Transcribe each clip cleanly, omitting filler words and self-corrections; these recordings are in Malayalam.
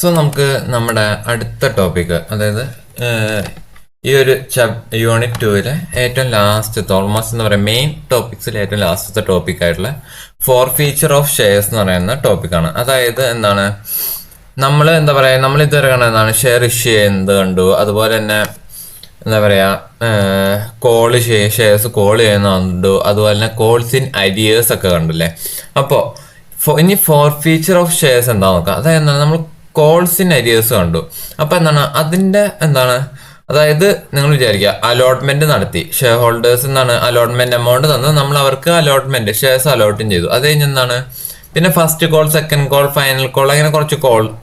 സോ നമുക്ക് നമ്മുടെ അടുത്ത ടോപ്പിക്ക്, അതായത് ഈ ഒരു യൂണിറ്റ് 2-ലെ ഏറ്റവും ലാസ്റ്റത്തെ ഓൾമോസ്റ്റ് എന്താ പറയുക മെയിൻ ടോപ്പിക്സിൽ ഏറ്റവും ലാസ്റ്റത്തെ ടോപ്പിക്കായിട്ടുള്ള ഫോർ ഫീച്ചർ ഓഫ് ഷെയർസ് എന്ന് പറയുന്ന ടോപ്പിക്കാണ്. അതായത് എന്താണ്, നമ്മൾ എന്താ പറയുക, നമ്മൾ ഇതുവരെ കണ്ടതാണ് ഷെയർ ഇഷ്യൂ ചെയ്യുന്നത് കണ്ടു, അതുപോലെ തന്നെ എന്താ പറയുക ഷെയർസ് കോൾ ചെയ്യുന്ന കണ്ടു, അതുപോലെ തന്നെ കോൾസ് ഇൻ ഐഡിയേഴ്സ് ഒക്കെ കണ്ടില്ലേ. അപ്പോൾ ഇനി ഫോർ ഫീച്ചർ ഓഫ് ഷെയർസ് എന്താ നോക്കാം. അതായത് എന്താണ്, നമ്മൾ കോൾസ് ഇൻ ഐഡിയേഴ്സ് കണ്ടു. അപ്പോൾ എന്താണ് അതിൻ്റെ എന്താണ്, അതായത് നിങ്ങൾ വിചാരിക്കുക അലോട്ട്മെന്റ് നടത്തി, ഷെയർ ഹോൾഡേഴ്സ് എന്താണ് അലോട്ട്മെന്റ് എമൗണ്ട് തന്ന് നമ്മൾ അവർക്ക് അലോട്ട്മെന്റ് ഷെയർസ് അലോട്ടും ചെയ്തു. അത് കഴിഞ്ഞ് എന്താണ് പിന്നെ first call, second call, final call, അങ്ങനെ കുറച്ച്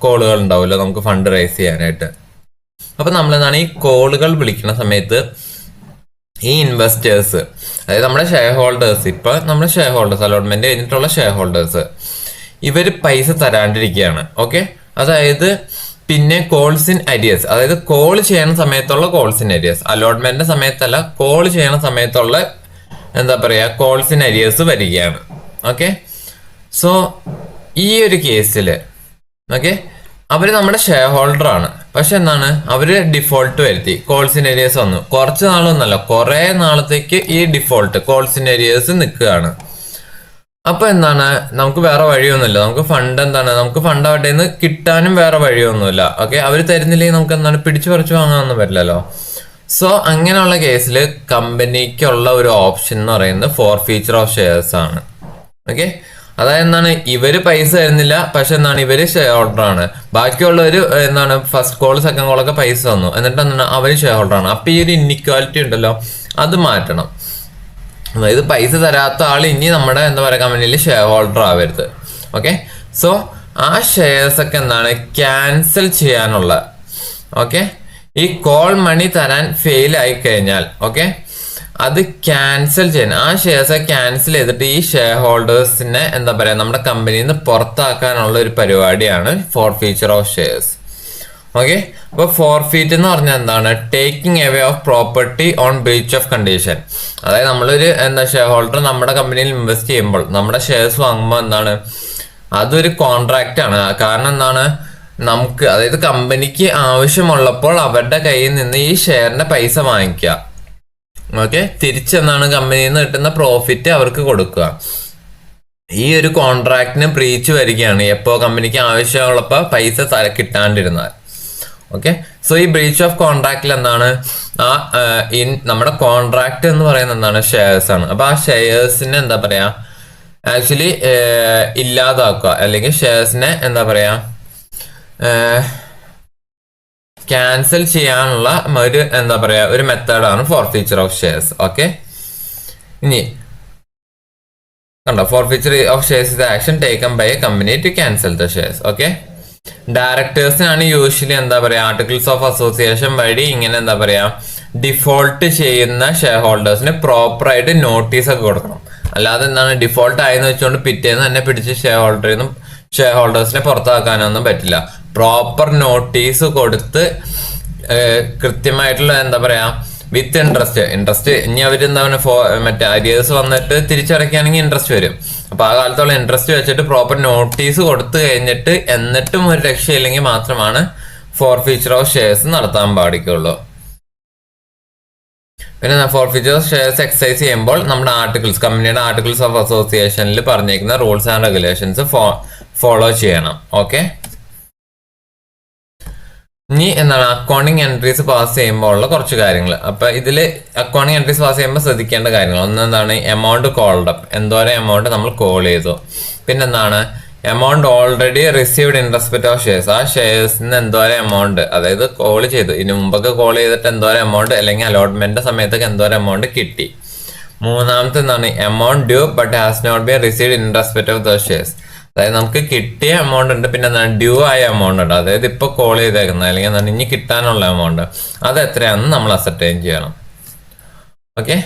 കോളുകൾ ഉണ്ടാവുമല്ലോ നമുക്ക് ഫണ്ട് റൈസ് ചെയ്യാനായിട്ട്. അപ്പൊ നമ്മൾ എന്താണ് ഈ കോളുകൾ വിളിക്കുന്ന സമയത്ത് ഈ ഇൻവെസ്റ്റേഴ്സ്, അതായത് നമ്മുടെ ഷെയർ ഹോൾഡേഴ്സ്, ഇപ്പൊ നമ്മുടെ ഷെയർ ഹോൾഡേഴ്സ് അലോട്ട്മെന്റ് കഴിഞ്ഞിട്ടുള്ള ഷെയർ ഹോൾഡേഴ്സ് ഇവര് പൈസ തരാണ്ടിരിക്കുകയാണ്. ഓക്കെ, അതായത് പിന്നെ കോൾസ് ഇൻ ഐഡിയസ്, അതായത് കോൾ ചെയ്യുന്ന സമയത്തുള്ള കോൾസ് ഇൻ ഐഡിയസ്, അലോട്ട്മെന്റിന്റെ സമയത്തല്ല കോൾ ചെയ്യുന്ന സമയത്തുള്ള എന്താ പറയാ കോൾസ് ഇൻ ഐഡിയസ് വരികയാണ്. ഓക്കെ, സോ ഈ ഒരു കേസിൽ ഓക്കെ അവര് നമ്മുടെ ഷെയർ ഹോൾഡർ ആണ്, പക്ഷെ എന്താണ് അവര് ഡിഫോൾട്ട് വരുത്തി, കോൾസ് ഇൻ ഏരിയസ് വന്നു. കുറച്ച് നാളൊന്നല്ല, കുറെ നാളത്തേക്ക് ഈ ഡിഫോൾട്ട് കോൾസ് ഇൻ ഏരിയസ് നിൽക്കുകയാണ്. അപ്പൊ എന്താണ് നമുക്ക് വേറെ വഴിയൊന്നുമില്ല, നമുക്ക് ഫണ്ട് എന്താണ് നമുക്ക് ഫണ്ട് അവിടെ നിന്ന് കിട്ടാനും വേറെ വഴിയൊന്നുമില്ല. ഓക്കെ, അവർ തരുന്നില്ലെങ്കിൽ നമുക്ക് എന്താണ് പിടിച്ചു പറിച്ചു വാങ്ങാനൊന്നും പറ്റില്ലല്ലോ. സോ അങ്ങനെയുള്ള കേസിൽ കമ്പനിക്കുള്ള ഒരു ഓപ്ഷൻ എന്ന് പറയുന്നത് ഫോർ ഫീച്ചർ ഓഫ് ഷെയർസ് ആണ്. ഓക്കെ, അതായത് എന്താണ് ഇവര് പൈസ തരുന്നില്ല, പക്ഷെ എന്താണ് ഇവര് ഷെയർ ഹോൾഡർ ആണ്, ബാക്കിയുള്ളവര് എന്താണ് ഫസ്റ്റ് കോൾ സെക്കൻഡ് കോളൊക്കെ പൈസ തന്നു, എന്നിട്ട് എന്താണ് അവര് ഷെയർ ഹോൾഡർ ആണ്. അപ്പൊ ഈ ഒരു ഇന്നിക്വാലിറ്റി ഉണ്ടല്ലോ അത് മാറ്റണം. അതായത് പൈസ തരാത്ത ആൾ ഇനി നമ്മുടെ എന്താ പറയുക കമ്പനിയിൽ ഷെയർ ഹോൾഡർ ആവരുത്. ഓക്കെ, സോ ആ ഷെയർസ് ഒക്കെ എന്താണ് ക്യാൻസൽ ചെയ്യാനുള്ള, ഓക്കെ ഈ കോൾ മണി തരാൻ ഫെയിൽ ആയി കഴിഞ്ഞാൽ ഓക്കെ അത് ക്യാൻസൽ ചെയ്യാൻ, ആ ഷെയർസ് ക്യാൻസൽ ചെയ്തിട്ട് ഈ ഷെയർ ഹോൾഡേഴ്സിനെ എന്താ പറയാ നമ്മുടെ കമ്പനിയിൽ നിന്ന് പുറത്താക്കാനുള്ള ഒരു പരിപാടിയാണ് forfeiture of shares. Okay, അപ്പൊ ഫോർഫീറ്റ് എന്ന് പറഞ്ഞാൽ എന്താണ്, taking away of property on breach of condition. അതായത് നമ്മളൊരു എന്താ ഷെയർ ഹോൾഡർ നമ്മുടെ കമ്പനിയിൽ ഇൻവെസ്റ്റ് ചെയ്യുമ്പോൾ നമ്മുടെ ഷെയർസ് വാങ്ങുമ്പോൾ എന്താണ് അതൊരു കോൺട്രാക്റ്റ് ആണ്. കാരണം എന്താണ് നമുക്ക്, അതായത് കമ്പനിക്ക് ആവശ്യമുള്ളപ്പോൾ അവരുടെ കയ്യിൽ നിന്ന് ഈ ഷെയറിന്റെ പൈസ വാങ്ങിക്കുക. ഓക്കെ, തിരിച്ചെന്നാണ് കമ്പനിയിൽ നിന്ന് കിട്ടുന്ന പ്രോഫിറ്റ് അവർക്ക് കൊടുക്കുക. ഈ ഒരു കോൺട്രാക്റ്റിന് ബ്രീച്ച് വരികയാണ് എപ്പോ കമ്പനിക്ക് ആവശ്യമുള്ളപ്പോൾ പൈസ കിട്ടാണ്ടിരുന്നാൽ. ഓക്കെ, സോ ഈ ബ്രീച്ച് ഓഫ് കോൺട്രാക്റ്റിൽ എന്താണ് നമ്മുടെ കോൺട്രാക്ട് എന്ന് പറയുന്നത് എന്താണ് ഷെയർസ് ആണ്. അപ്പൊ ആ ഷെയർസിനെ എന്താ പറയാ ആക്ച്വലി ഇല്ലാതാക്കുക, അല്ലെങ്കിൽ ഷെയർസിനെ എന്താ പറയാ ക്യാൻസൽ ചെയ്യാനുള്ള ഒരു എന്താ പറയാ ഒരു മെത്തേഡാണ് forfeiture of shares. Okay, ഇനി കണ്ടോ, forfeiture of shares is action taken by a company to cancel the shares. Okay, ഡയറക്ടേഴ്സിനാണ് യൂഷ്വലി എന്താ പറയാ ആർട്ടിക്കിൾസ് ഓഫ് അസോസിയേഷൻ വഴി ഇങ്ങനെ എന്താ പറയാ ഡിഫോൾട്ട് ചെയ്യുന്ന ഷെയർ ഹോൾഡേഴ്സിന് പ്രോപ്പറായിട്ട് നോട്ടീസ് ഒക്കെ കൊടുക്കണം. അല്ലാതെ എന്താണ് ഡിഫോൾട്ട് ആയെന്ന് വെച്ചുകൊണ്ട് പിറ്റേന്ന് തന്നെ പിടിച്ച് ഷെയർ ഹോൾഡേഴ്സിനെ പുറത്താക്കാനൊന്നും പറ്റില്ല. പ്രോപ്പർ നോട്ടീസ് കൊടുത്ത് കൃത്യമായിട്ടുള്ള എന്താ പറയാ വിത്ത് ഇൻട്രസ്റ്റ് ഇനി അവരെന്താ മറ്റേ അരിയേഴ്സ് വന്നിട്ട് തിരിച്ചടയ്ക്കുകയാണെങ്കിൽ ഇൻട്രസ്റ്റ് വരും. അപ്പൊ ആ കാലത്തോളം ഇൻട്രസ്റ്റ് വെച്ചിട്ട് പ്രോപ്പർ നോട്ടീസ് കൊടുത്തു കഴിഞ്ഞിട്ട് എന്നിട്ടും ഒരു രക്ഷയില്ലെങ്കിൽ മാത്രമാണ് ഫോർ ഫീച്ചർ ഓഫ് ഷെയർസ് നടത്താൻ പാടിക്കുള്ളൂ. പിന്നെ forfeiture of shares exercise ചെയ്യുമ്പോൾ നമ്മുടെ ആർട്ടിക്കിൾസ്, കമ്പനിയുടെ ആർട്ടിക്കിൾസ് ഓഫ് അസോസിയേഷനിൽ പറഞ്ഞിരിക്കുന്ന റൂൾസ് ആൻഡ് റെഗുലേഷൻസ് ഫോളോ ചെയ്യണം. ഓക്കെ, ഇനി എന്താണ് അക്കൗണ്ടിങ് എൻട്രീസ് പാസ് ചെയ്യുമ്പോൾ ഉള്ള കുറച്ച് കാര്യങ്ങൾ. അപ്പൊ ഇതില് അക്കൗണ്ടിങ് എൻട്രീസ് പാസ് ചെയ്യുമ്പോൾ ശ്രദ്ധിക്കേണ്ട കാര്യങ്ങൾ ഒന്നെന്താണ് എമൗണ്ട് കോൾഡ് അപ്പ്, എന്തോരം എമൗണ്ട് നമ്മൾ കോൾ ചെയ്തു. പിന്നെന്താണ് amount already received in respect of shares, ആ ഷെയർസിന് എന്തോരം എമൗണ്ട്, അതായത് കോൾ ചെയ്തു ഇതിന് മുമ്പൊക്കെ കോൾ ചെയ്തിട്ട് എന്തോരം എമൗണ്ട്, അല്ലെങ്കിൽ അലോട്ട്മെന്റ് സമയത്തൊക്കെ എന്തോരം എമൗണ്ട് കിട്ടി. മൂന്നാമത്തെ എന്താണ് amount due but has not been received in respect of the shares, അതായത് നമുക്ക് കിട്ടിയ എമൗണ്ട് ഉണ്ട്, പിന്നെ എന്താണ് ഡ്യൂ ആയ എമൗണ്ട് ഉണ്ട്, അതായത് ഇപ്പൊ കോൾ ചെയ്തേക്കുന്നത് അല്ലെങ്കിൽ എന്താണ് ഇനി കിട്ടാനുള്ള എമൗണ്ട് അത് എത്രയാണെന്ന് നമ്മൾ അസർട്ടൈൻ ചെയ്യണം. ഓക്കെ,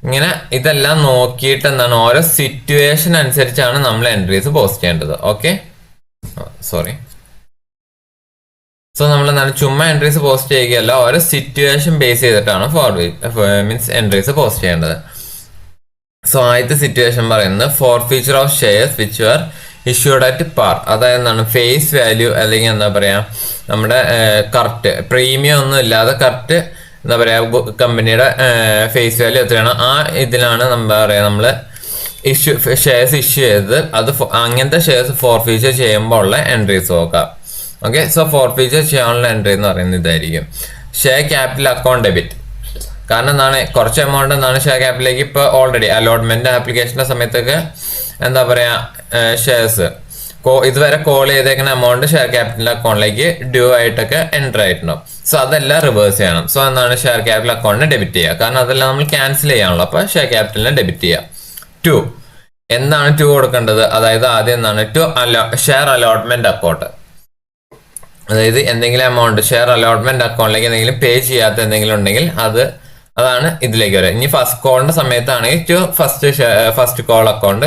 ഇങ്ങനെ ഇതെല്ലാം നോക്കിയിട്ട് എന്താണ് ഓരോ സിറ്റുവേഷൻ അനുസരിച്ചാണ് നമ്മൾ എൻട്രീസ് പോസ്റ്റ് ചെയ്യേണ്ടത്. ഓക്കെ, സോറി, സോ നമ്മൾ എന്താണ് ചുമ്മാ എൻട്രീസ് പോസ്റ്റ് ചെയ്യുകയല്ല, ഓരോ സിറ്റുവേഷൻ ബേസ് ചെയ്തിട്ടാണ് മീൻസ് എൻട്രീസ് പോസ്റ്റ് ചെയ്യേണ്ടത്. സോ ആദ്യത്തെ സിറ്റുവേഷൻ പറയുന്നത് forfeiture of shares which are issued at par, അതായത് എന്താണ് ഫേസ് വാല്യൂ അല്ലെങ്കിൽ എന്താ പറയുക നമ്മുടെ കറക്റ്റ് പ്രീമിയം ഒന്നും ഇല്ലാതെ കറക്റ്റ് എന്താ പറയുക കമ്പനിയുടെ ഫേസ് വാല്യൂ എത്രയാണ് ആ ഇതിലാണ് എന്താ പറയുക നമ്മൾ ഷെയർസ് ഇഷ്യൂ ചെയ്തത്. അത് അങ്ങനത്തെ ഷെയർസ് ഫോർഫീച്ചർ ചെയ്യുമ്പോൾ ഉള്ള എൻട്രീസ് നോക്കാം. ഓക്കെ, സോ ഫോർഫീച്ചർ ചെയ്യാനുള്ള എൻട്രി എന്ന് പറയുന്നത് ഇതായിരിക്കും ഷെയർ ക്യാപിറ്റൽ അക്കൗണ്ട് ഡെബിറ്റ്. കാരണം എന്താണ് കുറച്ച് എമൗണ്ട് എന്താണ് ഷെയർ ക്യാപിറ്റലിലേക്ക് ഇപ്പോൾ ഓൾറെഡി അലോട്ട്മെന്റ് ആപ്ലിക്കേഷൻ്റെ സമയത്തൊക്കെ എന്താ പറയുക ഷെയർസ് ഇതുവരെ കോൾ ചെയ്തേക്കുന്ന എമൗണ്ട് ഷെയർ ക്യാപിറ്റൽ അക്കൗണ്ടിലേക്ക് ഡ്യൂ ആയിട്ടൊക്കെ എൻ്റർ ആയിട്ടുണ്ടാവും. സോ അതെല്ലാം റിവേഴ്സ് ചെയ്യണം. സോ എന്താണ് ഷെയർ ക്യാപിറ്റൽ അക്കൗണ്ടിനെ ഡെബിറ്റ് ചെയ്യുക, കാരണം അതെല്ലാം നമ്മൾ ക്യാൻസൽ ചെയ്യാനുള്ളൂ. അപ്പോൾ ഷെയർ ക്യാപിറ്റലിനെ ഡെബിറ്റ് ചെയ്യുക. 2 എന്താണ് 2 കൊടുക്കേണ്ടത്, അതായത് ആദ്യം എന്താണ് ഷെയർ അലോട്ട്മെന്റ് അക്കൗണ്ട്, അതായത് എന്തെങ്കിലും എമൗണ്ട് ഷെയർ അലോട്ട്മെന്റ് അക്കൗണ്ടിലേക്ക് എന്തെങ്കിലും പേ ചെയ്യാത്ത എന്തെങ്കിലും ഉണ്ടെങ്കിൽ അതാണ് ഇതിലേക്ക് വരിക. ഇനി ഫസ്റ്റ് കോളിന്റെ സമയത്താണെങ്കിൽ ഫസ്റ്റ് കോൾ അക്കൗണ്ട്,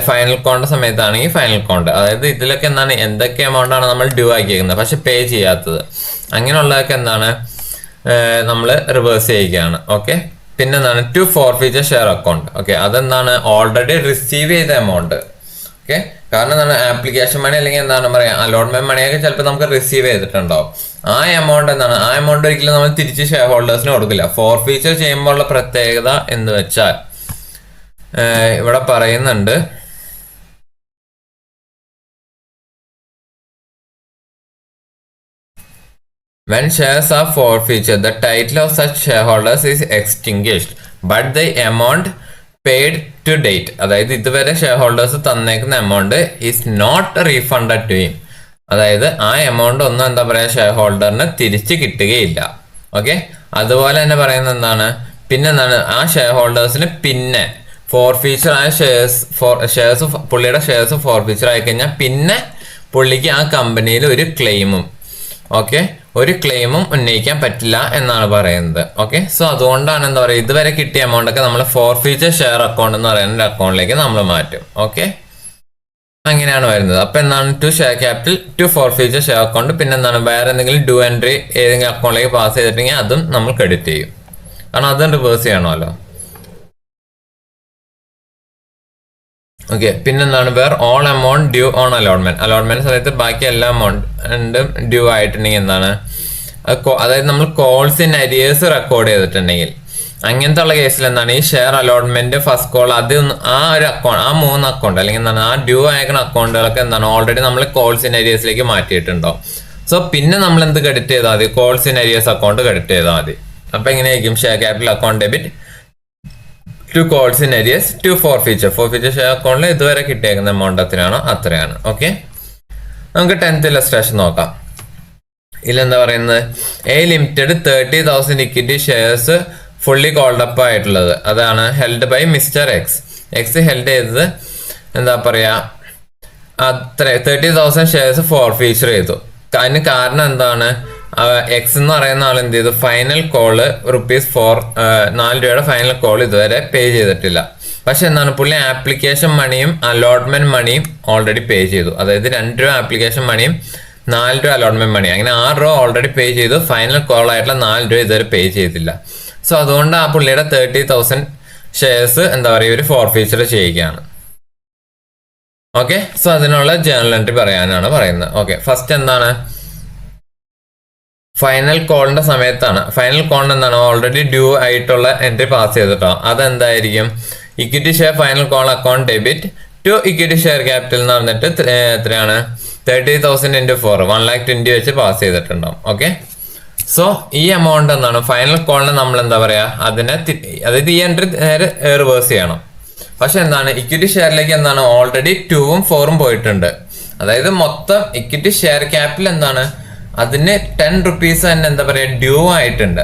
ഫൈനൽ കോളിന്റെ സമയത്താണെങ്കിൽ ഫൈനൽ കോണ്ട്. അതായത് ഇതിലൊക്കെ എന്താണ് എന്തൊക്കെ എമൗണ്ട് ആണ് നമ്മൾ ഡ്യൂ ആക്കിയിരിക്കുന്നത് പക്ഷെ പേ ചെയ്യാത്തത്, അങ്ങനെയുള്ളതൊക്കെ എന്താണ് നമ്മൾ റിവേഴ്സ് ചെയ്യുകയാണ്. ഓക്കെ, പിന്നെ എന്താണ് ഫോർഫീച്ചർ ഷെയർ അക്കൗണ്ട്. ഓക്കെ, അതെന്താണ് ഓൾറെഡി റിസീവ് ചെയ്ത എമൗണ്ട്. ഓക്കെ, കാരണം എന്താണ് ആപ്ലിക്കേഷൻ മണി അല്ലെങ്കിൽ എന്താണ് പറയുക അലോട്ട്മെന്റ് മണിയൊക്കെ ചിലപ്പോൾ നമുക്ക് റിസീവ് ചെയ്തിട്ടുണ്ടാവും. ആ എമൗണ്ട് എന്താണ് ആ എമൗണ്ട് ഒരിക്കലും നമ്മൾ തിരിച്ച് ഷെയർ ഹോൾഡേഴ്സിന് കൊടുക്കില്ല. ഫോർഫീച്ചർ ചെയ്യുമ്പോൾ ഉള്ള പ്രത്യേകത എന്ന് വെച്ചാൽ ഇവിടെ പറയുന്നുണ്ട് when shares are forfeited, the title of such shareholders is extinguished, but the amount paid to date, അതായത് ഇതുവരെ ഷെയർ ഹോൾഡേഴ്സ് തന്നേക്കുന്ന amount is not refunded to him, അതായത് ആ എമൗണ്ട് ഒന്നും എന്താ പറയുക ഷെയർ ഹോൾഡറിന് തിരിച്ച് കിട്ടുകയില്ല. ഓക്കെ, അതുപോലെ തന്നെ പറയുന്നത് എന്താണ് പിന്നെന്താണ് ആ ഷെയർ ഹോൾഡേഴ്സിന് പിന്നെ ഫോർഫീച്ചർ ആയ ഷെയർസ് പുള്ളിയുടെ ഷെയർസ് ഫോർഫീച്ചർ ആയി കഴിഞ്ഞാൽ പിന്നെ പുള്ളിക്ക് ആ കമ്പനിയിൽ ഒരു ക്ലെയിമും ഒരു ക്ലെയിമും ഉന്നയിക്കാൻ പറ്റില്ല എന്നാണ് പറയുന്നത്. ഓക്കെ, സോ അതുകൊണ്ടാണ് എന്താ പറയുക ഇതുവരെ കിട്ടിയ എമൗണ്ട് ഒക്കെ നമ്മൾ ഫോർഫീച്ചർ ഷെയർ അക്കൗണ്ട് എന്ന് പറയുന്ന അക്കൗണ്ടിലേക്ക് നമ്മൾ മാറ്റും. ഓക്കെ, അങ്ങനെയാണ് വരുന്നത്. അപ്പൊ എന്താണ് share capital forfeiture share account, പിന്നെ എന്താണ് വേറെ എന്തെങ്കിലും ഡ്യൂ എൻട്രി ഏതെങ്കിലും അക്കൗണ്ടിലേക്ക് പാസ് ചെയ്തിട്ടുണ്ടെങ്കിൽ അതും നമ്മൾ ക്രെഡിറ്റ് ചെയ്യും, കാരണം അതും റിവേഴ്സ് ചെയ്യണമല്ലോ. ഓക്കെ, പിന്നെന്താണ് where all amount due on allotment സമയത്ത് ബാക്കി എല്ലാ എമൗണ്ടും ഡ്യൂ ആയിട്ടുണ്ടെങ്കിൽ എന്താണ് അതായത് നമ്മൾ കോൾസ് ഇൻ അരിയേഴ്സ് റെക്കോർഡ് ചെയ്തിട്ടുണ്ടെങ്കിൽ അങ്ങനത്തെ ഉള്ള കേസിൽ എന്താണ് ഈ ഷെയർ അലോട്ട്മെന്റ് ഫസ്റ്റ് കോൾ അത് ആ ഒരു അക്കൗണ്ട് ആ 3 അക്കൗണ്ട് അല്ലെങ്കിൽ എന്താണ് ആ ഡ്യൂ അയക്കുന്ന അക്കൗണ്ടുകളൊക്കെ എന്താണ് ഓൾറെഡി നമ്മൾ കോൾസ് ഇൻ അരിയേഴ്സിലേക്ക് മാറ്റിയിട്ടുണ്ടാവും. സോ പിന്നെ നമ്മൾ എന്ത് ക്രെഡിറ്റ് ചെയ്താൽ മതി calls in arrears account credit ചെയ്താൽ മതി. അപ്പൊ എങ്ങനെയായിരിക്കും share capital account debit calls in arrears forfeiture share അക്കൗണ്ടിൽ ഇതുവരെ കിട്ടിയേക്കുന്ന എമൗണ്ട് എത്രയാണോ അത്രയാണ്. ഓക്കെ, നമുക്ക് 10th ഇല്ലസ്ട്രേഷൻ നോക്കാം. ഇതിലെന്താ പറയുന്നത് limited 30,000 equity shares fully called up ആയിട്ടുള്ളത്, അതാണ് held by mister X held ചെയ്തത് എന്താ പറയാ അത്ര 30,000 ഷെയർസ് ഫോർഫീച്ചർ ചെയ്തു. അതിന് കാരണം എന്താണ് എക്സ് എന്ന് പറയുന്ന ആൾ എന്ത് ചെയ്തു ഫൈനൽ കോള് ₹4 രൂപയുടെ ഫൈനൽ കോൾ ഇതുവരെ പേ ചെയ്തിട്ടില്ല. പക്ഷെ എന്താണ് പുള്ളി ആപ്ലിക്കേഷൻ മണിയും അലോട്ട്മെന്റ് മണിയും ഓൾറെഡി പേ ചെയ്തു, അതായത് 2 രൂപ ആപ്ലിക്കേഷൻ മണിയും 4 രൂപ അലോട്ട്മെന്റ് മണി, അങ്ങനെ 6 രൂപ ഓൾറെഡി പേ ചെയ്തു. ഫൈനൽ കോൾ ആയിട്ടുള്ള 4 രൂപ ഇതുവരെ പേ ചെയ്തില്ല. സോ അതുകൊണ്ട് ആ പുള്ളിയുടെ 30,000 ഷെയർസ് എന്താ പറയുക ഒരു ഫോർഫീച്ചർ ചെയ്യുകയാണ്. ഓക്കെ, സോ അതിനുള്ള ജേർണൽ എൻട്രി പറയാനാണ് പറയുന്നത്. ഓക്കെ, ഫസ്റ്റ് എന്താണ് ഫൈനൽ കോളിന്റെ സമയത്താണ് ഫൈനൽ കോളിന് എന്താണ് ഓൾറെഡി ഡ്യൂ ആയിട്ടുള്ള എൻട്രി പാസ് ചെയ്തിട്ടോ. അതെന്തായിരിക്കും equity share final call account debit to equity share capital എന്ന് പറഞ്ഞിട്ട് എത്രയാണ് 30,000 × 4 1,20,000 വെച്ച് പാസ് ചെയ്തിട്ടുണ്ടാവും. ഓക്കെ, സോ ഈ എമൗണ്ട് എന്താണ് ഫൈനൽ കോളിന് നമ്മൾ എന്താ പറയാ അതായത് ഈ എൻട്രി നേരെ റിവേഴ്സ് ചെയ്യണം. പക്ഷെ എന്താണ് ഇക്വിറ്റി ഷെയറിലേക്ക് എന്താണ് ഓൾറെഡി 2ഉം 4ഉം പോയിട്ടുണ്ട്, അതായത് മൊത്തം ഇക്വിറ്റി ഷെയർ ക്യാപിറ്റൽ എന്താണ് അതിന് 10 rupees തന്നെ എന്താ പറയാ ഡ്യൂ ആയിട്ടുണ്ട്.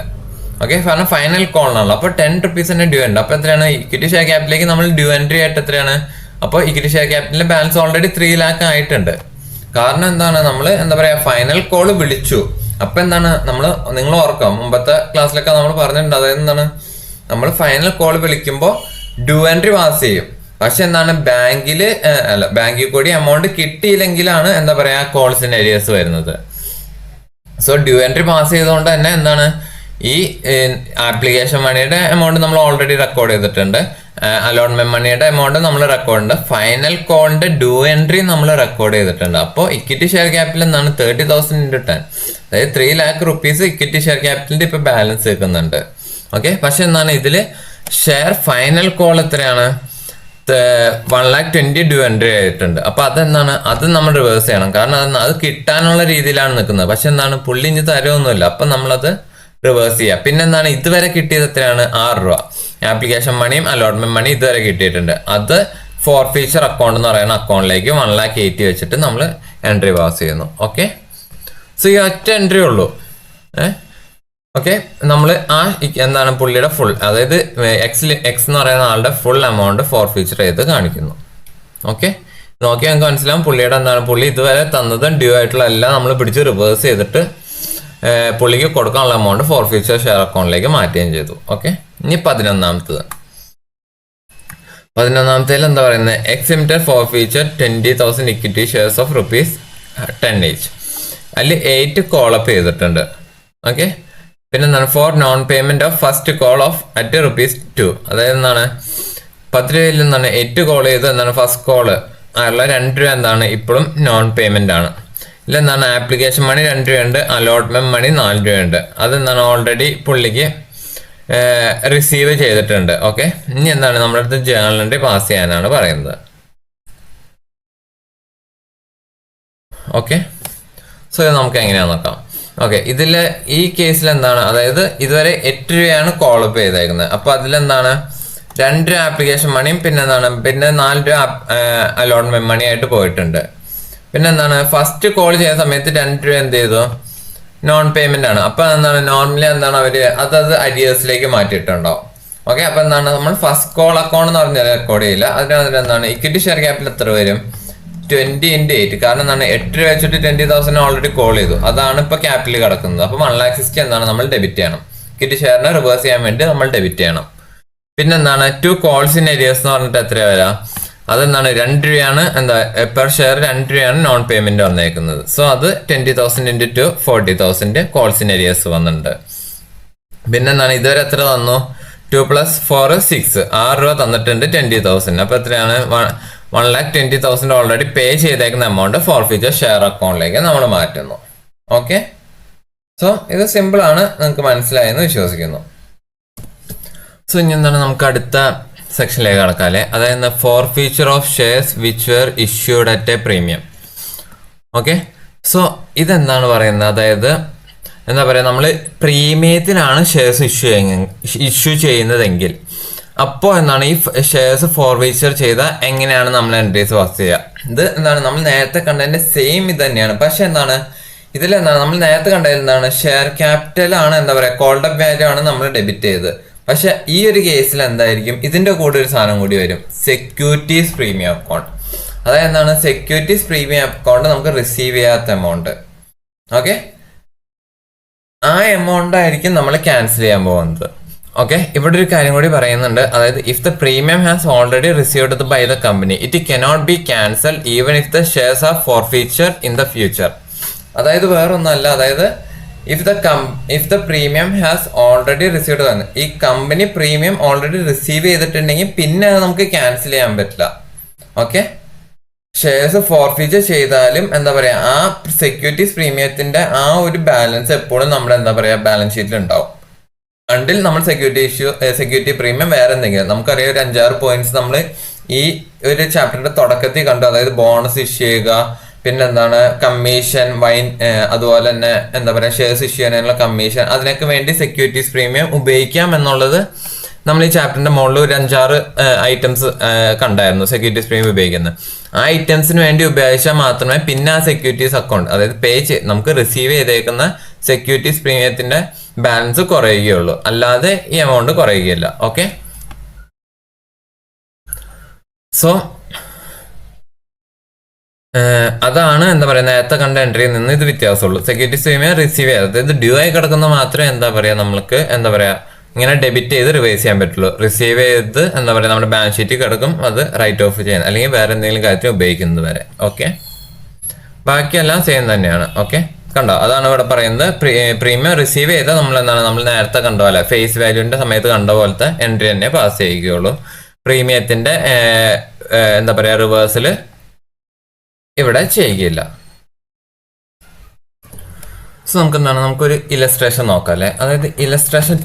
ഓക്കെ, കാരണം ഫൈനൽ കോളിനാണല്ലോ, അപ്പൊ 10 rupees തന്നെ ഡ്യൂ ഉണ്ട്. അപ്പൊ എത്രയാണ് ഇക്വിറ്റി ഷെയർ ക്യാപിറ്റലിലേക്ക് നമ്മൾ ഡ്യൂ എൻട്രി ആയിട്ട് എത്രയാണ് അപ്പോൾ ഇക്വിറ്റി ഷെയർ ക്യാപിറ്റലിന്റെ ബാലൻസ് ഓൾറെഡി 3 lakh ആയിട്ടുണ്ട്. കാരണം എന്താണ് നമ്മൾ എന്താ പറയാ ഫൈനൽ കോള് വിളിച്ചു. അപ്പൊ എന്താണ് നിങ്ങൾ ഓർക്കാം മുമ്പത്തെ ക്ലാസ്സിലൊക്കെ നമ്മൾ പറഞ്ഞിട്ടുണ്ട്, അതായത് എന്താണ് നമ്മൾ ഫൈനൽ കോൾ വിളിക്കുമ്പോൾ ഡ്യൂ എൻട്രി പാസ് ചെയ്യും. പക്ഷെ എന്താണ് ബാങ്കിൽ കൂടി എമൗണ്ട് കിട്ടിയില്ലെങ്കിലാണ് എന്താ പറയാ കോൾസ് ഇൻ അരിയേഴ്സ് വരുന്നത്. സോ ഡ്യൂ എൻട്രി പാസ് ചെയ്തുകൊണ്ട് തന്നെ എന്താണ് ഈ ആപ്ലിക്കേഷൻ മണിയുടെ എമൗണ്ട് നമ്മൾ ഓൾറെഡി റെക്കോർഡ് ചെയ്തിട്ടുണ്ട്. അലോട്ട്മെന്റ് മണിയുടെ എമൗണ്ട് നമ്മൾ റെക്കോർഡ് ഉണ്ട്. ഫൈനൽ കോളിന്റെ ഡ്യൂ എൻട്രി നമ്മൾ റെക്കോർഡ് ചെയ്തിട്ടുണ്ട്. അപ്പോൾ ഇക്വിറ്റി ഷെയർ ക്യാപിറ്റൽ എന്താണ് 30,000 into 10, അതായത് 3 lakh rupees ഇക്വിറ്റി ഷെയർ ക്യാപിറ്റലിന്റെ ഇപ്പൊ ബാലൻസ് വെക്കുന്നുണ്ട്. ഓക്കെ, പക്ഷെ എന്താണ് ഇതില് ഷെയർ ഫൈനൽ കോൾ എത്രയാണ്? 1,20,000 ഡ്യൂ എൻട്രി ആയിട്ടുണ്ട്. അപ്പൊ അതെന്താണ്, അത് നമ്മൾ റിവേഴ്സ് ചെയ്യണം. കാരണം അത് കിട്ടാനുള്ള രീതിയിലാണ് നിൽക്കുന്നത്. പക്ഷെ എന്താണ്, പുള്ളി ഇനി തരുമൊന്നുമില്ല. അപ്പൊ നമ്മളത് റിവേഴ്സ് ചെയ്യാം. പിന്നെന്താണ്, ഇതുവരെ കിട്ടിയത് എത്രയാണ്? 6 രൂപ. ആപ്ലിക്കേഷൻ മണിയും അലോട്ട്മെന്റ് മണി ഇതുവരെ കിട്ടിയിട്ടുണ്ട്. അത് ഫോർ ഫീച്ചർ അക്കൗണ്ട് എന്ന് പറയുന്ന അക്കൗണ്ടിലേക്ക് 1,80,000 വെച്ചിട്ട് നമ്മൾ എൻട്രി പാസ് ചെയ്യുന്നു. ഓക്കെ, സോ ഈ ഒറ്റ എൻട്രി ഉള്ളൂ. ഓക്കെ, നമ്മൾ എന്താണ് പുള്ളിയുടെ ഫുൾ, അതായത് എക്സ് എന്ന് പറയുന്ന ആളുടെ ഫുൾ എമൗണ്ട് ഫോർ ഫീച്ചർ ചെയ്ത് കാണിക്കുന്നു. ഓക്കെ, നോക്കിയാൽ നമുക്ക് മനസ്സിലാവും പുള്ളിയുടെ എന്താണ്, പുള്ളി ഇതുവരെ തന്നതും ഡ്യൂ ആയിട്ടുള്ള എല്ലാം നമ്മൾ പിടിച്ച് റിവേഴ്സ് ചെയ്തിട്ട് പുള്ളിക്ക് കൊടുക്കാനുള്ള എമൗണ്ട് ഫോർ ഫീച്ചർ ഷെയർ അക്കൗണ്ടിലേക്ക് മാറ്റുകയും ചെയ്തു. ഓക്കെ, ഇനി 11ാമത്തേൽ എന്താ പറയുന്നത്? X limited forfeiture 20,000 equity shares of ₹10 each. അതിൽ 8 കോളപ്പ് ചെയ്തിട്ടുണ്ട്. ഓക്കെ, പിന്നെ എന്താണ്, for non payment of first call of at ₹2. അതായത് എന്താണ്, 10 രൂപയിൽ നിന്നാണ് 8 കോൾ ചെയ്ത് എന്താണ് ഫസ്റ്റ് കോള് ആയുള്ള 2 രൂപ എന്താണ് ഇപ്പോഴും നോൺ പേയ്മെന്റ് ആണ്. ഇല്ലെന്താണ്, ആപ്ലിക്കേഷൻ മണി 2 രൂപയുണ്ട്, അലോട്ട്മെന്റ് മണി 4 രൂപയുണ്ട്. അതെന്താണ് ഓൾറെഡി പുള്ളിക്ക് റിസീവ് ചെയ്തിട്ടുണ്ട്. ഓക്കെ, ഇനി എന്താണ് നമ്മുടെ അടുത്ത് ജേണൽ എൻട്രി പാസ് ചെയ്യാനാണ് പറയുന്നത്. ഓക്കെ, സോ ഇത് നമുക്ക് എങ്ങനെയാന്ന് നോക്കാം. ഓക്കെ, ഇതില് ഈ കേസിൽ എന്താണ്, അതായത് ഇതുവരെ 8 രൂപയാണ് കോളപ്പ് ചെയ്തേക്കുന്നത്. അപ്പൊ അതിലെന്താണ് 2 രൂപ ആപ്ലിക്കേഷൻ മണിയും പിന്നെ 4 രൂപ അലോട്ട്മെന്റ് മണി ആയിട്ട് പോയിട്ടുണ്ട്. പിന്നെ എന്താണ്, ഫസ്റ്റ് കോൾ ചെയ്യുന്ന സമയത്ത് 2 രൂപ എന്ത് ചെയ്തു, നോൺ പേയ്മെന്റ് ആണ്. അപ്പൊ എന്താണ്, നോർമലി എന്താണ് അവര് അതത് അരിയേഴ്സിലേക്ക് മാറ്റിയിട്ടുണ്ടാവും. ഓക്കെ, അപ്പൊ എന്താണ്, നമ്മൾ ഫസ്റ്റ് കോൾ അക്കൗണ്ട് എന്ന് പറഞ്ഞാൽ റെക്കോർഡ് ചെയ്യില്ല. അതിനകത്ത് എന്താണ് ഇക്വിറ്റി ഷെയർ ക്യാപിറ്റൽ എത്ര വരും? 20 into 8. കാരണം എന്താണ്, 8 രൂപ വെച്ചിട്ട് 20,000 ഓൾറെഡി കോൾ ചെയ്തു. അതാണ് ഇപ്പൊ ക്യാപിറ്റൽ കിടക്കുന്നത്. അപ്പൊ 1,60,000 എന്താണ് നമ്മൾ ഡെബിറ്റ് ചെയ്യണം. ഇക്വിറ്റി ഷെയറിനെ റിവേഴ്സ് ചെയ്യാൻ വേണ്ടി നമ്മൾ ഡെബിറ്റ് ചെയ്യണം. പിന്നെ എന്താണ്, 2 കോൾസ് ഇൻ ഏരിയസ് എന്ന് പറഞ്ഞിട്ട് എത്ര വരാം? അതെന്താണ് 2 രൂപയാണ്, എന്താ പെർ ഷെയർ 2 രൂപയാണ് നോൺ പേയ്മെന്റ് വന്നേക്കുന്നത്. സോ അത് 20,000 into 2 40,000 കോൾസ് ഇൻ ഏരിയസ് വന്നിട്ടുണ്ട്. പിന്നെ എന്താണ്, ഇതുവരെ എത്ര തന്നു? 2 + 4 6 രൂപ തന്നിട്ടുണ്ട് 20,000. അപ്പൊ എത്രയാണ്? 1,20,000 ഓൾറെഡി പേ ചെയ്തേക്കുന്ന എമൗണ്ട് ഫോർ ഫീച്ചർ ഷെയർ അക്കൗണ്ടിലേക്ക് നമ്മൾ മാറ്റുന്നു. ഓക്കെ, സോ ഇത് സിമ്പിൾ ആണ്, നിങ്ങൾക്ക് മനസ്സിലായെന്ന് വിശ്വസിക്കുന്നു. സോ ഇനി എന്താണ്, നമുക്ക് അടുത്ത സെക്ഷനിലേക്ക് കടക്കാല്ലേ. അതായത് forfeiture of shares which were issued at a premium. Okay, so ഇതെന്താണ് പറയുന്നത്? അതായത് എന്താ പറയുക, നമ്മൾ പ്രീമിയത്തിലാണ് ഷെയർസ് ഇഷ്യൂ ചെയ്യുന്നതെങ്കിൽ അപ്പോൾ എന്താണ് ഈ ഷെയർസ് ഫോർ ഫീച്ചർ ചെയ്താൽ എങ്ങനെയാണ് നമ്മൾ എൻട്രീസ് പാസ് ചെയ്യുക? ഇത് എന്താണ്, നമ്മൾ നേരത്തെ കണ്ടതിന്റെ സെയിം ഇത് തന്നെയാണ്. പക്ഷെ എന്താണ്, ഇതിലെന്താണ് നമ്മൾ നേരത്തെ കണ്ടതിൽ എന്താണ്, ഷെയർ ക്യാപിറ്റൽ ആണ് എന്താ പറയുക, കോൾഡ് അപ്പ് വാല്യൂ ആണ് നമ്മൾ ഡെബിറ്റ് ചെയ്തത്. പക്ഷെ ഈ ഒരു കേസിൽ എന്തായിരിക്കും, ഇതിന്റെ കൂടെ ഒരു സാധനം കൂടി വരും, സെക്യൂരിറ്റീസ് പ്രീമിയം അക്കൗണ്ട്. അതായത് എന്താണ്, സെക്യൂരിറ്റീസ് പ്രീമിയം അക്കൗണ്ട് നമുക്ക് റിസീവ് ചെയ്യാത്ത എമൗണ്ട്. ഓക്കെ, ആ എമൗണ്ട് ആയിരിക്കും നമ്മൾ ക്യാൻസൽ ചെയ്യാൻ പോകുന്നത്. ഓക്കെ, ഇവിടെ ഒരു കാര്യം കൂടി പറയുന്നുണ്ട്. അതായത് if the premium has already received by the company it cannot be cancel even if the shares are forfeiture in the future. അതായത് വേറൊന്നല്ല, അതായത് if the premium has already received, ഈ കമ്പനി പ്രീമിയം ഓൾറെഡി റിസീവ് ചെയ്തിട്ടുണ്ടെങ്കിൽ പിന്നെ അത് നമുക്ക് ക്യാൻസൽ ചെയ്യാൻ പറ്റില്ല. ഓക്കെ, ഷെയർസ് ഫോർ ഫീച്ചർ ചെയ്താലും എന്താ പറയാ, ആ സെക്യൂരിറ്റീസ് പ്രീമിയത്തിന്റെ ആ ഒരു ബാലൻസ് എപ്പോഴും നമ്മുടെ എന്താ പറയാ ബാലൻസ് ഷീറ്റിൽ ഉണ്ടാവും. അണ്ടിൽ നമ്മൾ സെക്യൂരിറ്റി പ്രീമിയം വേറെ എന്തെങ്കിലും, നമുക്കറിയാം ഒരു 5-6 പോയിന്റ്സ് നമ്മൾ ഈ ഒരു ചാപ്റ്ററിന്റെ തുടക്കത്തിൽ കണ്ടു. അതായത് ബോണസ് ഇഷ്യൂ ചെയ്യുക, പിന്നെ എന്താണ് കമ്മീഷൻ, അതുപോലെ തന്നെ എന്താ പറയുക ഷെയർസ് ഇഷ്യൂ ചെയ്യാനുള്ള കമ്മീഷൻ, അതിനൊക്കെ വേണ്ടി സെക്യൂരിറ്റീസ് പ്രീമിയം ഉപയോഗിക്കാം എന്നുള്ളത് നമ്മൾ ഈ ചാപ്റ്ററിന്റെ മുകളിൽ ഒരു 5-6 ഐറ്റംസ് കണ്ടായിരുന്നു സെക്യൂരിറ്റീസ് പ്രീമിയം ഉപയോഗിക്കുന്നത്. ആ ഐറ്റംസിന് വേണ്ടി ഉപയോഗിച്ചാൽ മാത്രമേ പിന്നെ ആ സെക്യൂരിറ്റീസ് അക്കൗണ്ട്, അതായത് നമുക്ക് റിസീവ് ചെയ്തേക്കുന്ന സെക്യൂരിറ്റീസ് പ്രീമിയത്തിന്റെ ബാലൻസ് കുറയുകയുള്ളൂ, അല്ലാതെ ഈ എമൗണ്ട് കുറയുകയില്ല. ഓക്കെ, സോ അതാണ് എന്താ പറയുക നേരത്തെ കണ്ട എൻട്രിയിൽ നിന്ന് ഇത് വ്യത്യാസമുള്ളൂ. സെക്യൂരിറ്റീസ് പ്രീമിയം റിസീവ് ചെയ്യാതെ, അതായത് ഡ്യൂ ആയി കിടക്കുന്ന മാത്രമേ എന്താ പറയുക നമ്മൾക്ക് എന്താ പറയുക ഇങ്ങനെ ഡെബിറ്റ് ചെയ്ത് റിവൈസ് ചെയ്യാൻ പറ്റുള്ളൂ. റിസീവ് ചെയ്ത് എന്താ പറയുക നമ്മുടെ ബാലൻസ് ഷീറ്റിൽ കിടക്കും, അത് റൈറ്റ് ഓഫ് ചെയ്യാൻ അല്ലെങ്കിൽ വേറെ എന്തെങ്കിലും കാര്യത്തിന് ഉപയോഗിക്കുന്നത് വരെ. ഓക്കെ, ബാക്കിയെല്ലാം സെയിം തന്നെയാണ്. ഓക്കെ, കണ്ടോ, അതാണ് ഇവിടെ പറയുന്നത്. പ്രീമിയം റിസീവ് ചെയ്താൽ നമ്മൾ നേരത്തെ കണ്ട പോലെ ഫേസ് വാല്യൂവിന്റെ സമയത്ത് കണ്ട പോലത്തെ എൻട്രി തന്നെ പാസ് ചെയ്യുകയുള്ളൂ. പ്രീമിയത്തിന്റെ എന്താ പറയുക റിവേഴ്സൽ ഇവിടെ ചെയ്യുകയില്ല. സോ നമുക്ക് എന്താണ് നമുക്കൊരു ഇലസ്ട്രേഷൻ നോക്കാം അല്ലേ. അതായത് ഇലസ്ട്രേഷൻ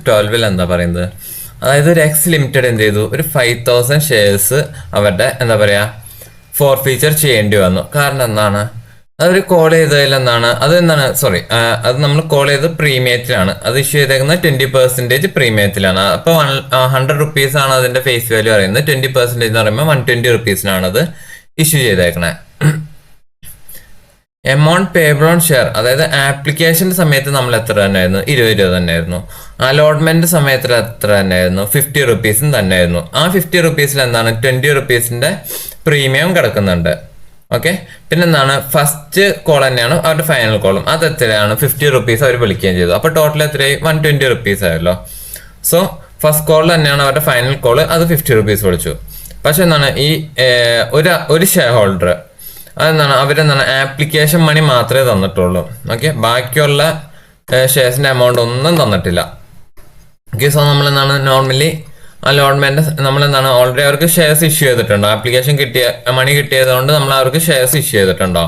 12 എന്താ പറയുന്നത്, അതായത് ഒരു എക്സ് ലിമിറ്റഡ് എന്ത് ചെയ്തു, ഒരു 5000 ഷെയർസ് അവരുടെ എന്താ പറയുക ഫോർ ഫീച്ചർ ചെയ്യേണ്ടി വന്നു. കാരണം എന്താണ്, അതൊരു കോൾ ചെയ്തതിൽ എന്താണ് അത് നമ്മൾ കോൾ ചെയ്ത് പ്രീമിയത്തിലാണ് അത് ഇഷ്യൂ ചെയ്തേക്കുന്നത് 20% പ്രീമിയത്തിലാണ്. അപ്പോൾ 100 റുപ്പീസ് ആണ് അതിന്റെ ഫേസ് വാല്യൂ പറയുന്നത്. 20% എന്ന് പറയുമ്പോൾ 120 റുപ്പീസിനാണ് അത് ഇഷ്യൂ ചെയ്തേക്കണേ. എമൗണ്ട് പേബിൾ ഓൺ ഷെയർ, അതായത് ആപ്ലിക്കേഷന്റെ സമയത്ത് നമ്മൾ എത്ര തന്നെയായിരുന്നു, 20 രൂപ തന്നെയായിരുന്നു. അലോട്ട്മെന്റ് സമയത്ത് എത്ര തന്നെയായിരുന്നു, 50 റുപ്പീസും തന്നെയായിരുന്നു. ആ 50 റുപ്പീസിൽ എന്താണ് 20 റുപ്പീസിന്റെ പ്രീമിയം കിടക്കുന്നുണ്ട്. ഓക്കെ, പിന്നെന്താണ് ഫസ്റ്റ് കോൾ തന്നെയാണ് അവരുടെ ഫൈനൽ കോളും. അത് എത്രയാണ് 50 റുപ്പീസ് അവർ വിളിക്കുകയും ചെയ്തു. അപ്പോൾ ടോട്ടൽ എത്രയായി 120 റുപ്പീസ് ആയല്ലോ. സോ ഫസ്റ്റ് കോൾ തന്നെയാണ് അവരുടെ ഫൈനൽ കോള്, അത് 50 റുപ്പീസ് വിളിച്ചു. പക്ഷെ എന്താണ് ഈ ഒരു ഷെയർ ഹോൾഡർ അതെന്താണ് അവരെന്താണ് ആപ്ലിക്കേഷൻ മണി മാത്രമേ തന്നിട്ടുള്ളൂ. ഓക്കെ, ബാക്കിയുള്ള ഷെയർസിന്റെ എമൗണ്ട് ഒന്നും തന്നിട്ടില്ല. ഓക്കെ, സോ നമ്മളെന്താണ് നോർമലി അലോട്ട്മെന്റ് നമ്മളെന്താണ് ഓൾറെഡി അവർക്ക് ഷെയർസ് ഇഷ്യൂ ചെയ്തിട്ടുണ്ടോ, ആപ്ലിക്കേഷൻ മണി കിട്ടിയതുകൊണ്ട് നമ്മൾ അവർക്ക് ഷെയർസ് ഇഷ്യൂ ചെയ്തിട്ടുണ്ടോ.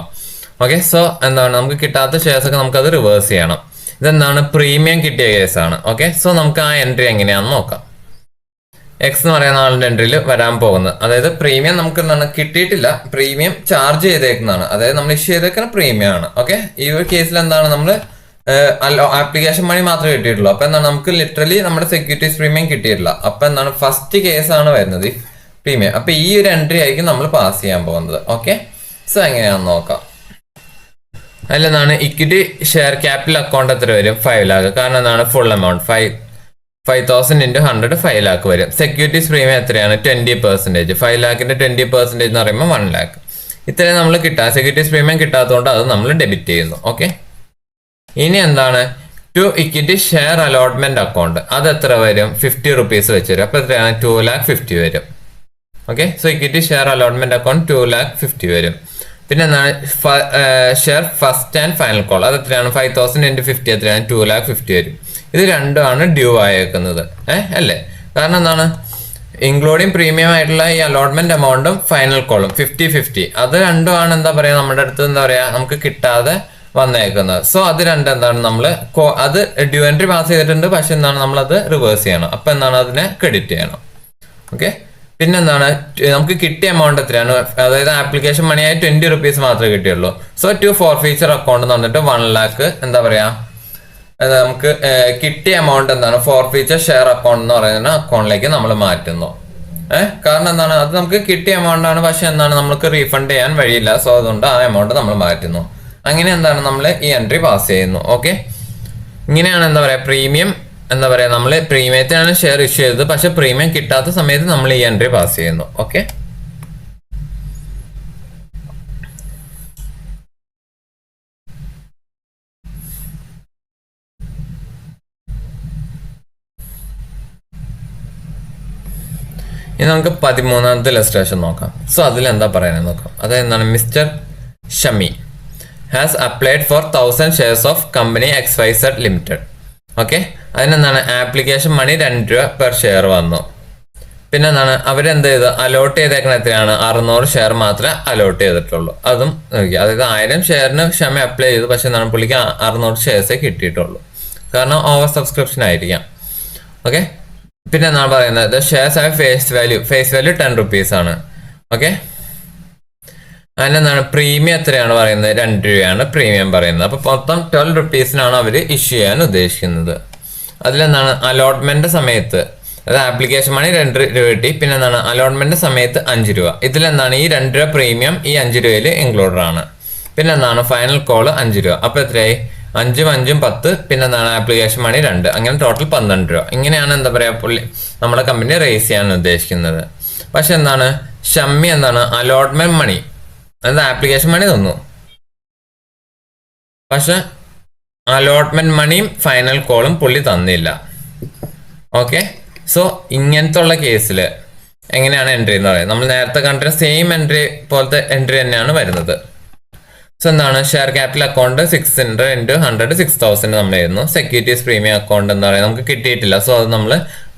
ഓക്കെ, സോ എന്താണ് നമുക്ക് കിട്ടാത്ത ഷെയർസ് ഒക്കെ നമുക്കത് റിവേഴ്സ് ചെയ്യണം. ഇതെന്താണ് പ്രീമിയം കിട്ടിയ കേസാണ്. ഓക്കെ, സോ നമുക്ക് ആ എൻട്രി എങ്ങനെയാണെന്ന് നോക്കാം. എക്സ് എന്ന് പറയുന്ന ആളുടെ എൻട്രിയിൽ വരാൻ പോകുന്നത്, അതായത് പ്രീമിയം നമുക്ക് എന്താണ് കിട്ടിയിട്ടില്ല, പ്രീമിയം ചാർജ് ചെയ്തേക്കുന്നതാണ്, അതായത് നമ്മൾ ഇഷ്യൂ ചെയ്തേക്കുന്ന പ്രീമിയം ആണ്. ഓക്കെ, ഈ ഒരു കേസിൽ എന്താണ് നമ്മൾ ആപ്ലിക്കേഷൻ മണി മാത്രമേ കിട്ടിയിട്ടുള്ളൂ. അപ്പൊ എന്താണ് നമുക്ക് ലിറ്ററലി നമ്മുടെ സെക്യൂരിറ്റീസ് പ്രീമിയം കിട്ടിയിട്ടില്ല. അപ്പൊ എന്താണ് ഫസ്റ്റ് കേസാണ് വരുന്നത് പ്രീമിയം. അപ്പൊ ഈ ഒരു എൻട്രി ആയിരിക്കും നമ്മൾ പാസ് ചെയ്യാൻ പോകുന്നത്. ഓക്കെ, സോ എങ്ങനെയാണെന്ന് നോക്കാം. അതിലെന്താണ് ഇക്വിറ്റി ഷെയർ ക്യാപിറ്റൽ അക്കൗണ്ട് എത്ര വരും, 5 lakh. കാരണം എന്താണ് ഫുൾ എമൗണ്ട് 5,000 into 100 5 lakh വരും. സെക്യൂരിറ്റീസ് പ്രീമിയം എത്രയാണ് 20%. 5 lakhന്റെ 20% എന്ന് പറയുമ്പോൾ 1 lakh. ഇത്രയും നമ്മൾ കിട്ടാം. സെക്യൂരിറ്റീസ് പ്രീമിയം കിട്ടാത്തതുകൊണ്ട് അത് നമ്മൾ ഡെബിറ്റ് ചെയ്യുന്നു. ഓക്കെ, ഇനി എന്താണ് to equity share allotment account, അത് എത്ര വരും 50 റുപ്പീസ് വെച്ച് വരും. അപ്പൊ എത്രയാണ് 2,50,000 വരും. Okay, so equity share allotment account 2,50,000 വരും. പിന്നെ എന്താണ് share first and final call, അത് എത്രയാണ് 5,000 into 50 എത്രയാണ് 2,50,000 വരും. ഇത് രണ്ടുമാണ് ഡ്യൂ ആയേക്കുന്നത് അല്ലേ. കാരണം എന്താണ് ഇൻക്ലൂഡിങ് പ്രീമിയം ആയിട്ടുള്ള ഈ അലോട്ട്മെന്റ് എമൗണ്ടും ഫൈനൽ കോളും 50-50 അത് രണ്ടുമാണ് എന്താ പറയാ നമ്മുടെ അടുത്ത് എന്താ പറയാ നമുക്ക് കിട്ടാതെ വന്നേക്കുന്നത്. സോ അത് രണ്ടും എന്താണ് നമ്മൾ അത് ഡ്യൂ എൻട്രി പാസ് ചെയ്തിട്ടുണ്ട്, പക്ഷെ എന്താണ് നമ്മൾ അത് റിവേഴ്സ് ചെയ്യണം. അപ്പൊ എന്താണ് അതിനെ ക്രെഡിറ്റ് ചെയ്യണം. ഓക്കെ, പിന്നെ എന്താണ് നമുക്ക് കിട്ടിയ എമൗണ്ട് എത്രയാണ്, അതായത് ആപ്ലിക്കേഷൻ മണിയായി 20 റുപ്പീസ് മാത്രമേ കിട്ടിയുള്ളൂ. So to forfeiture account എന്ന് പറഞ്ഞിട്ട് 1 lakh എന്താ പറയാ നമുക്ക് കിട്ടിയ എമൗണ്ട് എന്താണ് ഫോർ ഫീച്ചർ ഷെയർ അക്കൗണ്ട് എന്ന് പറയുന്ന അക്കൗണ്ടിലേക്ക് നമ്മൾ മാറ്റുന്നു. കാരണം എന്താണ് അത് നമുക്ക് കിട്ടിയ എമൗണ്ട് ആണ്, പക്ഷെ എന്താണ് നമുക്ക് റീഫണ്ട് ചെയ്യാൻ വഴിയില്ല. സോ അതുകൊണ്ട് ആ എമൗണ്ട് നമ്മൾ മാറ്റുന്നു. അങ്ങനെ എന്താണ് നമ്മൾ ഈ എൻട്രി പാസ് ചെയ്യുന്നു. ഓക്കെ, ഇങ്ങനെയാണ് എന്താ പറയാ പ്രീമിയം എന്താ പറയാ നമ്മൾ പ്രീമിയത്തിനാണ് ഷെയർ ഇഷ്യൂ ചെയ്തത്, പക്ഷെ പ്രീമിയം കിട്ടാത്ത സമയത്ത് നമ്മൾ ഈ എൻട്രി പാസ് ചെയ്യുന്നു. ഓക്കെ, ഇനി നമുക്ക് 13ാമത്തെ ഇലസ്ട്രേഷൻ നോക്കാം. സോ അതിൽ എന്താ പറയാനെന്ന് നോക്കാം. അതായത് എന്താണ് mister Shami has applied for 1000 shares of company XYZ limited. Okay, അതിനെന്താണ് ആപ്ലിക്കേഷൻ മണി 2 രൂപ പെർ ഷെയർ വന്നു. പിന്നെ എന്താണ് അവരെന്ത് ചെയ്ത് അലോട്ട് ചെയ്തേക്കണ എത്രയാണ് 600 ഷെയർ മാത്രമേ അലോട്ട് ചെയ്തിട്ടുള്ളൂ. അതും അതായത് 1000 ഷെയറിന് ഷമി അപ്ലൈ ചെയ്തു, പക്ഷെ എന്താണ് പുള്ളിക്ക് 600 ഷെയർസേ കിട്ടിയിട്ടുള്ളൂ. കാരണം ഓവർ സബ്സ്ക്രിപ്ഷൻ ആയിരിക്കാം. ഓക്കെ, പിന്നെ എന്താണ് പറയുന്നത് ഷെയർസ് ആയ ഫേസ് വാല്യൂ 10 റുപ്പീസ് ആണ്. ഓക്കെ, അതിനെന്താണ് പ്രീമിയം എത്രയാണ് പറയുന്നത് 2 രൂപയാണ് പ്രീമിയം പറയുന്നത്. അപ്പൊ മൊത്തം 12 റുപ്പീസിനാണ് അവർ ഇഷ്യൂ ചെയ്യാൻ ഉദ്ദേശിക്കുന്നത്. അതിലെന്താണ് അലോട്ട്മെന്റ് സമയത്ത് അതായത് ആപ്ലിക്കേഷൻ മണി 2 രൂപ കിട്ടി. പിന്നെ എന്താണ് അലോട്ട്മെന്റ് സമയത്ത് 5 രൂപ. ഇതിലെന്താണ് ഈ 2 രൂപ പ്രീമിയം ഈ 5 രൂപയിൽ ഇൻക്ലൂഡഡ് ആണ്. പിന്നെ എന്താണ് ഫൈനൽ കോള് 5 രൂപ. അപ്പൊ എത്രയായി 5 5 10. പിന്നെ എന്താണ് ആപ്ലിക്കേഷൻ മണി 2, അങ്ങനെ ടോട്ടൽ 12 രൂപ. ഇങ്ങനെയാണ് എന്താ പറയാ പുള്ളി നമ്മുടെ കമ്പനി റേസ് ചെയ്യാൻ ഉദ്ദേശിക്കുന്നത്. പക്ഷെ എന്താണ് ഷമ്മി എന്താണ് അലോട്ട്മെന്റ് മണി അതായത് ആപ്ലിക്കേഷൻ മണി തന്നു, പക്ഷെ അലോട്ട്മെന്റ് മണിയും ഫൈനൽ കോളും പുള്ളി തന്നില്ല. ഓക്കെ, സോ ഇങ്ങനത്തെ ഉള്ള കേസിൽ എങ്ങനെയാണ് എൻട്രി എന്ന് പറയുന്നത് നമ്മൾ നേരത്തെ കണ്ട സെയിം എൻട്രി പോലത്തെ എൻട്രി തന്നെയാണ് വരുന്നത്. സോ എന്താണ് ഷെയർ ക്യാപിറ്റൽ അക്കൗണ്ട് 600 ഇൻറ്റു 100 6000 നമ്മൾ ചെയ്യുന്നു. സെക്യൂരിറ്റീസ് പ്രീമിയം അക്കൗണ്ട് എന്താ പറയുക നമുക്ക് കിട്ടിയിട്ടില്ല, സോ അത് നമ്മൾ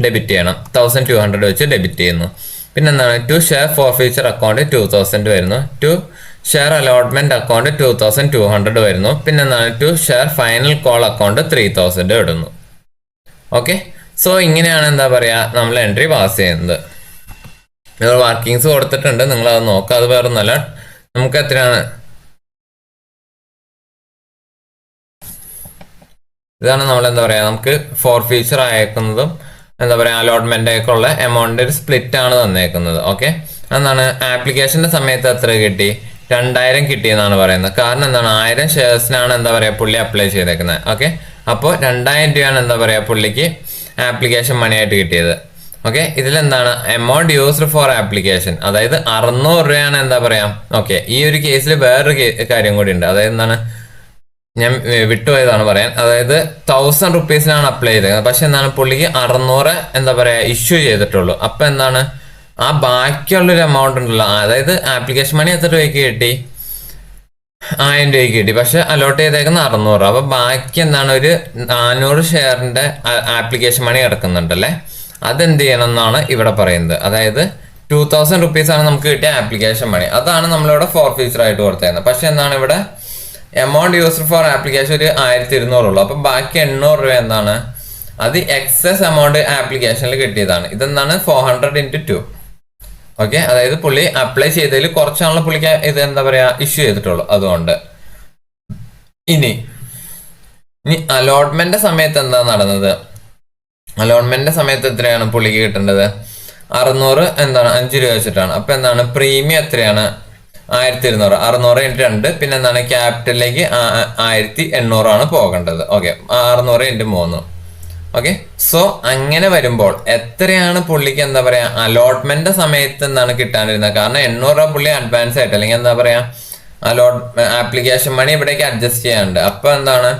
ഡെബിറ്റ് ചെയ്യണം. 1200 വെച്ച് ഡെബിറ്റ് ചെയ്യുന്നു. പിന്നെ എന്താണ് to share forfeiture account 2000 വരുന്നു. ടു ഷെയർ അലോട്ട്മെന്റ് അക്കൗണ്ട് 2200 വരുന്നു. പിന്നെ എന്താണ് to share final call account 3000 ഇടുന്നു. ഓക്കെ, സോ ഇങ്ങനെയാണ് എന്താ പറയുക നമ്മൾ എൻട്രി പാസ് ചെയ്യുന്നത്. നിങ്ങൾ വർക്കിങ്സ് കൊടുത്തിട്ടുണ്ട്, നിങ്ങൾ അത് നോക്കുക. അത് വേറെ ഒന്നല്ല, നമുക്ക് എത്രയാണ് ഇതാണ് നമ്മൾ എന്താ പറയുക നമുക്ക് ഫോർ ഫീച്ചർ അയക്കുന്നതും എന്താ പറയുക അലോട്ട്മെന്റ് ഒക്കെ ഉള്ള എമൗണ്ട് ഒരു സ്പ്ലിറ്റ് ആണ് തന്നേക്കുന്നത്. ഓക്കെ, എന്താണ് ആപ്ലിക്കേഷന്റെ സമയത്ത് എത്ര കിട്ടി? 2000 കിട്ടിയെന്നാണ് പറയുന്നത്. കാരണം എന്താണ് 1000 ഷെയർസിനാണ് എന്താ പറയുക പുള്ളി അപ്ലൈ ചെയ്തേക്കുന്നത്. ഓക്കെ, അപ്പോൾ 2000 രൂപയാണ് എന്താ പറയുക പുള്ളിക്ക് ആപ്ലിക്കേഷൻ മണി ആയിട്ട് കിട്ടിയത്. ഓക്കെ, ഇതിലെന്താണ് എമൗണ്ട് യൂസ്ഡ് ഫോർ ആപ്ലിക്കേഷൻ, അതായത് 600 രൂപയാണ് എന്താ പറയാ. ഓക്കെ, ഈ ഒരു കേസിൽ വേറൊരു കാര്യം കൂടി ഉണ്ട്. അതായത് എന്താണ് ഞാൻ വിട്ടുപോയതാണ് പറയാൻ. അതായത് 1000 റുപ്പീസിനാണ് അപ്ലൈ ചെയ്തത്, പക്ഷെ എന്താണ് പുള്ളിക്ക് 600 എന്താ പറയാ ഇഷ്യൂ ചെയ്തിട്ടുള്ളൂ. അപ്പൊ എന്താണ് ആ ബാക്കിയുള്ളൊരു എമൗണ്ട് ഉണ്ടല്ലോ, അതായത് ആപ്ലിക്കേഷൻ മണി എത്ര രൂപയ്ക്ക് കിട്ടി? 1000 രൂപയ്ക്ക് കിട്ടി, പക്ഷെ അലോട്ട് ചെയ്തേക്കുന്ന 600. അപ്പൊ ബാക്കി എന്താണ് ഒരു 400 ഷെയറിന്റെ ആപ്ലിക്കേഷൻ മണി കിടക്കുന്നുണ്ടല്ലേ, അതെന്ത് ചെയ്യണം എന്നാണ് ഇവിടെ പറയുന്നത്. അതായത് 2000 റുപ്പീസാണ് നമുക്ക് കിട്ടിയ ആപ്ലിക്കേഷൻ മണി, അതാണ് നമ്മളിവിടെ ഫോർ ഫീച്ചർ ആയിട്ട് കൊടുത്തേക്കുന്നത്. പക്ഷെ എന്താണ് ഇവിടെ എമൗണ്ട് യൂസ്ഡ് ഫോർ ആപ്ലിക്കേഷൻ ഒരു 1200 ഉള്ളൂ. അപ്പൊ ബാക്കി 800 രൂപ എന്താണ് അത് എക്സസ് എമൗണ്ട് ആപ്ലിക്കേഷനിൽ കിട്ടിയതാണ്. ഇതെന്താണ് 400 × 2. ഓക്കെ, അതായത് പുള്ളി അപ്ലൈ ചെയ്തതിൽ കുറച്ചാണല്ലോ പുള്ളിക്ക് ഇത് എന്താ പറയാ ഇഷ്യൂ ചെയ്തിട്ടുള്ളൂ. അതുകൊണ്ട് ഇനി അലോട്ട്മെന്റ് സമയത്ത് എന്താ നടന്നത്? അലോട്ട്മെന്റ് സമയത്ത് എത്രയാണ് പുള്ളിക്ക് കിട്ടേണ്ടത്? 600 എന്താണ് 5 രൂപ വെച്ചിട്ടാണ്. അപ്പൊ എന്താണ് പ്രീമിയം എത്രയാണ്? 1200. 600 × 2, പിന്നെ എന്താണ് ക്യാപിറ്റലിലേക്ക് 1800 ആണ് പോകേണ്ടത്. ഓക്കെ, 600 × 3. ഓക്കെ, സോ അങ്ങനെ വരുമ്പോൾ എത്രയാണ് പുള്ളിക്ക് എന്താ പറയാ അലോട്ട്മെന്റ് സമയത്ത് എന്താണ് കിട്ടാനിരുന്നത്? കാരണം 800 രൂപ പുള്ളി അഡ്വാൻസ് ആയിട്ട് അല്ലെങ്കിൽ എന്താ പറയാ ആപ്ലിക്കേഷൻ മണി ഇവിടേക്ക് അഡ്ജസ്റ്റ് ചെയ്യാനുണ്ട്. അപ്പൊ എന്താണ്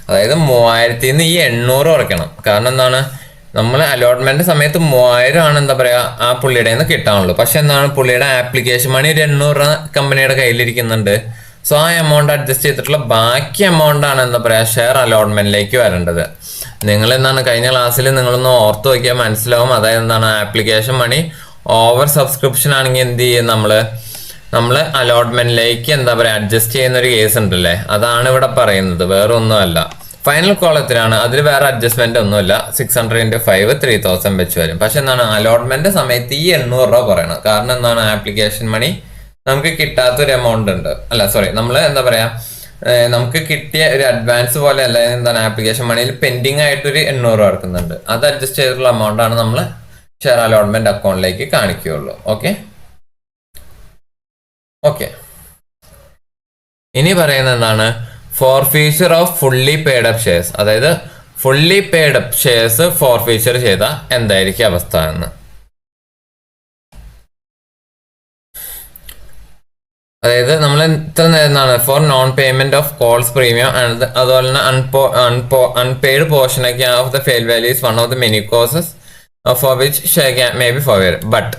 അതായത് 3000 നിന്ന് ഈ 800 കുറയ്ക്കണം. കാരണം എന്താണ് നമ്മൾ അലോട്ട്മെന്റ് സമയത്ത് 3000 ആണ് എന്താ പറയാ ആ പുള്ളിയുടെ നിന്ന് കിട്ടാനുള്ളൂ. പക്ഷെ എന്താണ് പുള്ളിയുടെ ആപ്ലിക്കേഷൻ മണി ഒരു 800 രൂപ കമ്പനിയുടെ കയ്യിലിരിക്കുന്നുണ്ട്. സോ ആ എമൗണ്ട് അഡ്ജസ്റ്റ് ചെയ്തിട്ടുള്ള ബാക്കി എമൗണ്ട് ആണ് എന്താ പറയാ ഷെയർ അലോട്ട്മെന്റിലേക്ക് വരേണ്ടത്. നിങ്ങൾ എന്താണ് കഴിഞ്ഞ ക്ലാസ്സിൽ നിങ്ങളൊന്ന് ഓർത്ത് നോക്കിയാൽ മനസ്സിലാവും. അതായത് എന്താണ് ആപ്ലിക്കേഷൻ മണി ഓവർ സബ്സ്ക്രിപ്ഷൻ ആണെങ്കിൽ എന്ത് ചെയ്യും നമ്മള് അലോട്ട്മെന്റിലേക്ക് എന്താ പറയാ അഡ്ജസ്റ്റ് ചെയ്യുന്ന ഒരു കേസ് ഉണ്ടല്ലേ, അതാണ് ഇവിടെ പറയുന്നത്, വേറെ ഒന്നുമല്ല. ഫൈനൽ കോൾ എത്രയാണ്? അതിൽ വേറെ അഡ്ജസ്റ്റ്മെന്റ് ഒന്നുമില്ല. 600 × 5 3000 വെച്ച് വരും. പക്ഷെ എന്താണ് അലോട്ട്മെന്റ് സമയത്ത് ഈ 800 രൂപ പറയണം. കാരണം എന്താണ് ആപ്ലിക്കേഷൻ മണി നമുക്ക് കിട്ടാത്തൊരു എമൗണ്ട് ഉണ്ട്. അല്ല സോറി, നമ്മൾ എന്താ പറയാ നമുക്ക് കിട്ടിയ ഒരു അഡ്വാൻസ് പോലെ അല്ല, എന്താണ് ആപ്ലിക്കേഷൻ മണിയിൽ പെൻഡിങ് ആയിട്ടൊരു 800 രൂപ എടുക്കുന്നുണ്ട്. അത് അഡ്ജസ്റ്റ് ചെയ്തിട്ടുള്ള എമൗണ്ട് ആണ് നമ്മൾ ഷെയർ അലോട്ട്മെന്റ് അക്കൗണ്ടിലേക്ക് കാണിക്കുകയുള്ളൂ. ഓക്കെ ഓക്കെ ഇനി പറയുന്നത് എന്താണ് forfeiture of fully paid up shares. അതായത് fully paid up shares forfeiture ചെയ്ത എന്തായിരിക്കും അവസ്ഥ എന്ന്. അതായത് നമ്മൾ ഇത്ര നേരം for non payment of calls premium അതുപോലെ തന്നെ അൺപെയ്ഡ് പോർഷൻ ഒക്കെ of the face value is one of the many causes for which share may be for but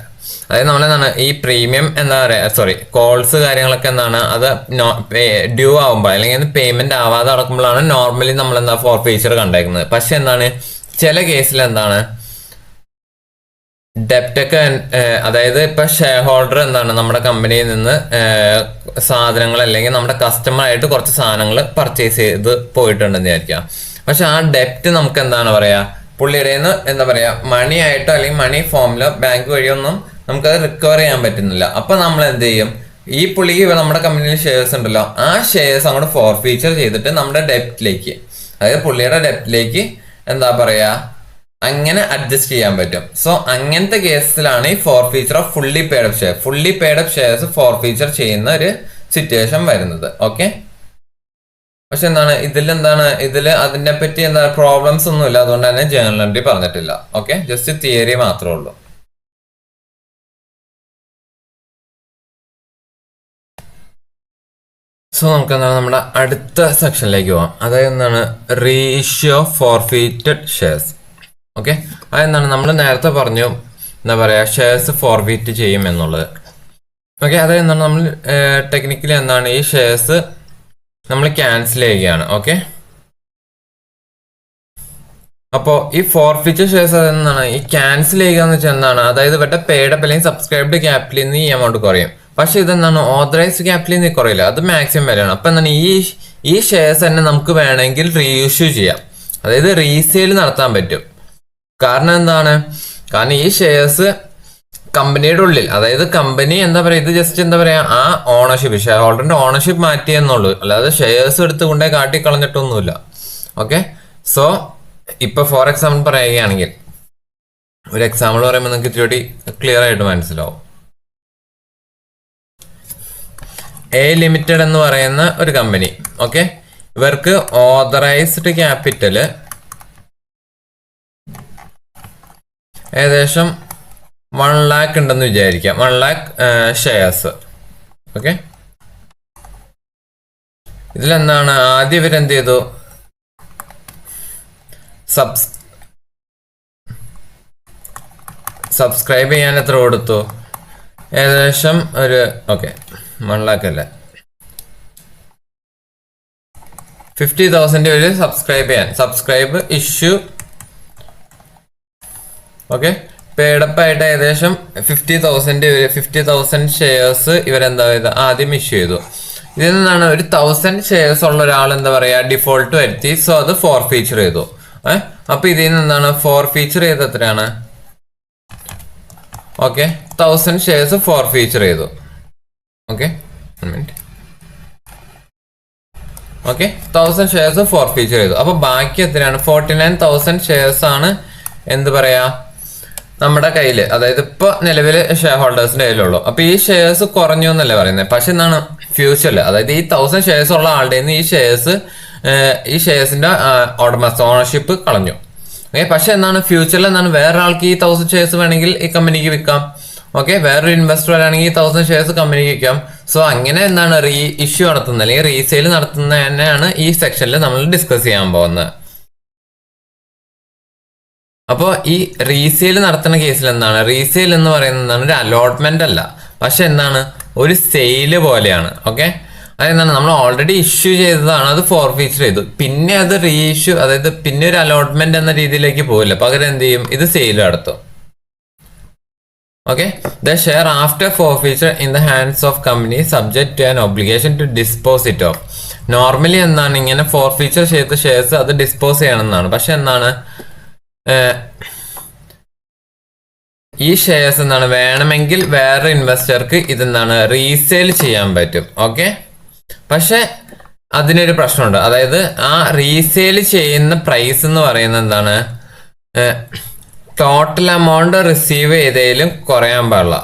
അതായത് നമ്മളെന്താണ് ഈ പ്രീമിയം എന്താ പറയുക സോറി കോൾസ് കാര്യങ്ങളൊക്കെ എന്താണ് അത് ഡ്യൂ ആവുമ്പോൾ അല്ലെങ്കിൽ പേയ്മെന്റ് ആവാതെ നടക്കുമ്പോഴാണ് നോർമലി നമ്മൾ എന്താ ഫോർ ഫീച്ചർ കണ്ടേക്കുന്നത്. പക്ഷെ എന്താണ് ചില കേസിൽ എന്താണ് ഡെപ്റ്റ് ഒക്കെ അതായത് ഇപ്പൊ ഷെയർ ഹോൾഡർ എന്താണ് നമ്മുടെ കമ്പനിയിൽ നിന്ന് സാധനങ്ങൾ അല്ലെങ്കിൽ നമ്മുടെ കസ്റ്റമർ ആയിട്ട് കുറച്ച് സാധനങ്ങൾ പർച്ചേസ് ചെയ്ത് പോയിട്ടുണ്ടെന്ന് വിചാരിക്കാം. പക്ഷെ ആ ഡെപ്റ്റ് നമുക്ക് എന്താണ് പറയാ പുള്ളിയുടെ നിന്ന് എന്താ പറയാ മണി ആയിട്ടോ അല്ലെങ്കിൽ മണി ഫോമിലോ ബാങ്ക് വഴിയൊന്നും നമുക്കത് റിക്കവർ ചെയ്യാൻ പറ്റുന്നില്ല. അപ്പൊ നമ്മൾ എന്ത് ചെയ്യും, ഈ പുള്ളിക്ക് നമ്മുടെ കമ്പനിയിൽ ഷെയർസ് ഉണ്ടല്ലോ ആ ഷെയർസ് അങ്ങോട്ട് ഫോർ ഫീച്ചർ ചെയ്തിട്ട് നമ്മുടെ ഡെപ്റ്റിലേക്ക് അതായത് പുള്ളിയുടെ ഡെപ്റ്റിലേക്ക് എന്താ പറയാ അങ്ങനെ അഡ്ജസ്റ്റ് ചെയ്യാൻ പറ്റും. സോ അങ്ങനത്തെ കേസിലാണ് ഈ forfeiture of fully paid up share fully paid up shares forfeiture ചെയ്യുന്ന ഒരു സിറ്റുവേഷൻ വരുന്നത്. ഓക്കെ, പക്ഷെ എന്താണ് ഇതില് അതിനെ പറ്റി എന്താ പ്രോബ്ലംസ് ഒന്നുമില്ല, അതുകൊണ്ട് തന്നെ ജേർണൽ എൻട്രി പറഞ്ഞിട്ടില്ല. ഓക്കെ, ജസ്റ്റ് തിയറി മാത്രമേ ഉള്ളൂ. സോ നമുക്ക് എന്താണ് നമ്മുടെ അടുത്ത സെക്ഷനിലേക്ക് പോവാം. അതായത് എന്താണ് റേഷ്യോ ഫോർഫീറ്റഡ് ഷെയർസ്. ഓക്കെ, അതെന്താണ് നമ്മൾ നേരത്തെ പറഞ്ഞു എന്താ പറയാ ഷെയർസ് ഫോർഫീറ്റ് ചെയ്യും എന്നുള്ളത്. ഓക്കെ, അതായത് എന്താണ് നമ്മൾ ടെക്നിക്കലി എന്താണ് ഈ ഷെയർസ് നമ്മൾ ക്യാൻസൽ ചെയ്യുകയാണ്. ഓക്കെ, അപ്പോൾ ഈ ഫോർഫീച്ചർ ഷെയർസ് അതെന്താണ്, ഈ ക്യാൻസൽ ചെയ്യുക എന്ന് വെച്ചാൽ എന്താണ്, അതായത് ഇവരുടെ പെയ്ഡ് അപ്പ് അല്ലെങ്കിൽ സബ്സ്ക്രൈബ്ഡ് ക്യാപിറ്റലിൽ നിന്ന് ഈ എമൗണ്ട് കുറയും. പക്ഷെ ഇതെന്താണ്, ഓതറൈസ്ഡ് ക്യാപിറ്റലിൽ നിന്ന് കുറയില്ല, അത് മാക്സിമം വിലയാണ്. അപ്പം എന്താണ്, ഈ ഷെയർസ് തന്നെ നമുക്ക് വേണമെങ്കിൽ റീഇഷ്യൂ ചെയ്യാം, അതായത് റീസെയിൽ നടത്താൻ പറ്റും. കാരണം എന്താണ്, കാരണം ഈ ഷെയർസ് കമ്പനിയുടെ ഉള്ളിൽ, അതായത് കമ്പനി എന്താ പറയുക, ഇത് ജസ്റ്റ് എന്താ പറയുക, ആ ഓണർഷിപ്പ്, ഷെയർ ഹോൾഡറിന്റെ ഓണർഷിപ്പ് മാറ്റിയെന്നുള്ളൂ, അല്ലാതെ ഷെയർസ് എടുത്തുകൊണ്ടേ കാട്ടിക്കളഞ്ഞിട്ടൊന്നുമില്ല. ഓക്കെ, സോ ഇപ്പൊ ഫോർ എക്സാമ്പിൾ പറയുകയാണെങ്കിൽ, ഒരു എക്സാമ്പിൾ പറയുമ്പോൾ നിങ്ങൾക്ക് ഇത്തിരി ക്ലിയർ ആയിട്ട് മനസ്സിലാവും. എ ലിമിറ്റഡ് എന്ന് പറയുന്ന ഒരു കമ്പനി, ഓക്കെ, ഇവർക്ക് ഓതറൈസ്ഡ് ക്യാപിറ്റല് ഏകദേശം 1 lakh ഉണ്ടെന്ന് വിചാരിക്കാം, 1 lakh ഷെയർസ്. ഓക്കെ, ഇതിലെന്താണ്, ആദ്യം ഇവരെന്ത് ചെയ്തു, സബ്സ്ക്രൈബ് ചെയ്യാൻ എത്ര കൊടുത്തു, ഏകദേശം ഒരു 1 lakh അല്ലേ, 50,000 ഒരു സബ്സ്ക്രൈബ് ഇഷ്യൂ. ഓക്കെ, പേഡപ്പ് ആയിട്ട് ഏകദേശം 50,000 ഷെയർസ് ഇവരെന്താ ചെയ്ത് ആദ്യം ഇഷ്യൂ ചെയ്തു. ഇതിൽ നിന്നാണ് ഒരു 1000 ഷെയർസ് ഉള്ള ഒരാൾ എന്താ പറയാ ഡിഫോൾട്ട് വരുത്തി, സോ അത് ഫോർഫീച്ചർ ചെയ്തു. അപ്പൊ ഇതിൽ നിന്നാണ് ഫോർഫീച്ചർ ചെയ്ത് എത്രയാണ്, ഓക്കെ, 1000 ഷെയർസ് ഫോർഫീച്ചർ ചെയ്തു. ഓക്കെ, 1000 ഷെയർസ് ഫോർഫീച്ചർ ചെയ്തു. അപ്പൊ ബാക്കി എത്രയാണ്, 49,000 ഷെയർസ് ആണ് എന്ത് പറയാ നമ്മുടെ കയ്യില്, അതായത് ഇപ്പൊ നിലവില് ഷെയർ ഹോൾഡേഴ്സിന്റെ കയ്യിലുള്ളൂ. അപ്പൊ ഈ ഷെയർസ് കുറഞ്ഞു എന്നല്ലേ പറയുന്നത്, പക്ഷെ എന്താണ് ഫ്യൂച്ചറിൽ, അതായത് ഈ 1000 ഷെയർസ് ഉള്ള ആളുടെ നിന്ന് ഈ ഷെയർസിന്റെ ഓണർഷിപ്പ് കളഞ്ഞു. ഓക്കെ, പക്ഷെ എന്താണ് ഫ്യൂച്ചറിൽ എന്താണ് വേറൊരാൾക്ക് ഈ 1000 ഷെയർസ് വേണമെങ്കിൽ ഈ കമ്പനിക്ക് വിൽക്കാം. ഓക്കെ, വേറൊരു ഇൻവെസ്റ്റർ ആണെങ്കിൽ ഈ 1000 ഷെയർസ് കമ്പനിക്ക് വിൽക്കാം. സോ അങ്ങനെ എന്താണ് റീ ഇഷ്യൂ നടത്തുന്നത് അല്ലെങ്കിൽ റീസെയിൽ നടത്തുന്നത് തന്നെയാണ് ഈ സെക്ഷനിൽ നമ്മൾ ഡിസ്കസ് ചെയ്യാൻ പോകുന്നത്. അപ്പോൾ ഈ റീസെയിൽ നടത്തുന്ന കേസിൽ എന്താണ്, റീസെയിൽ എന്ന് പറയുന്നത് എന്താണ്, ഒരു അലോട്ട്മെന്റ് അല്ല, പക്ഷെ എന്താണ് ഒരു സെയില് പോലെയാണ്. ഓക്കെ, അതെന്താണ് നമ്മൾ ഓൾറെഡി ഇഷ്യൂ ചെയ്തതാണ്, അത് ഫോർഫീച്ചർ ചെയ്തു, പിന്നെ അത് റീഇഷ്യൂ, അതായത് പിന്നെ ഒരു അലോട്ട്മെന്റ് എന്ന രീതിയിലേക്ക് പോകില്ല, പകരം എന്ത് ചെയ്യും, ഇത് സെയിൽ നടത്തും. Okay, the share after forfeiture in the hands of company subject to an obligation to dispose it of. Normally എന്താണ് ഇങ്ങനെ ഫോർഫീച്ചർ ചെയ്ത ഷെയർസ് അത് ഡിസ്പോസ് ചെയ്യണമെന്നാണ്, പക്ഷെ എന്താണ് ഈ ഷെയർസ് എന്താണ് വേണമെങ്കിൽ വേറെ ഇൻവെസ്റ്റർക്ക് ഇതെന്താണ് റീസെയിൽ ചെയ്യാൻ പറ്റും. ഓക്കെ, പക്ഷെ അതിനൊരു പ്രശ്നമുണ്ട്, അതായത് ആ റീസെയിൽ ചെയ്യുന്ന പ്രൈസ് എന്ന് പറയുന്നത് എന്താണ്, ടോട്ടൽ എമൗണ്ട് റിസീവ് ചെയ്തതിലും കുറയാൻ പാടില്ല.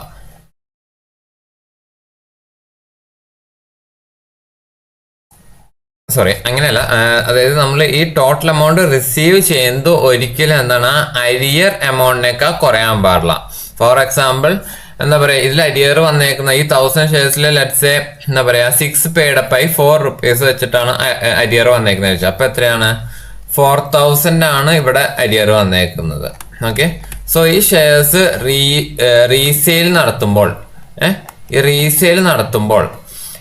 സോറി, അങ്ങനെയല്ല, അതായത് നമ്മൾ ഈ ടോട്ടൽ എമൗണ്ട് റിസീവ് ചെയ്യുന്നത് ഒരിക്കലും എന്താണ് ആ അരിയർ എമൗണ്ടിനേക്കാൾ കുറയാൻ പാടില്ല. ഫോർ എക്സാമ്പിൾ എന്താ പറയാ, ഇതിൽ അരിയർ വന്നേക്കുന്ന ഈ 1000 ഷെയർസിൽ ലെറ്റ്സ് എന്താ പറയാ 6 പെയ്ഡ് ആയി 4 rupees വെച്ചിട്ടാണ് അരിയർ വന്നേക്കുന്നത് വെച്ചാൽ, അപ്പൊ എത്രയാണ് 4000 ആണ് ഇവിടെ അരിയർ വന്നേക്കുന്നത്. ഓക്കെ, സോ ഈ ഷെയർസ് റീസെയിൽ നടത്തുമ്പോൾ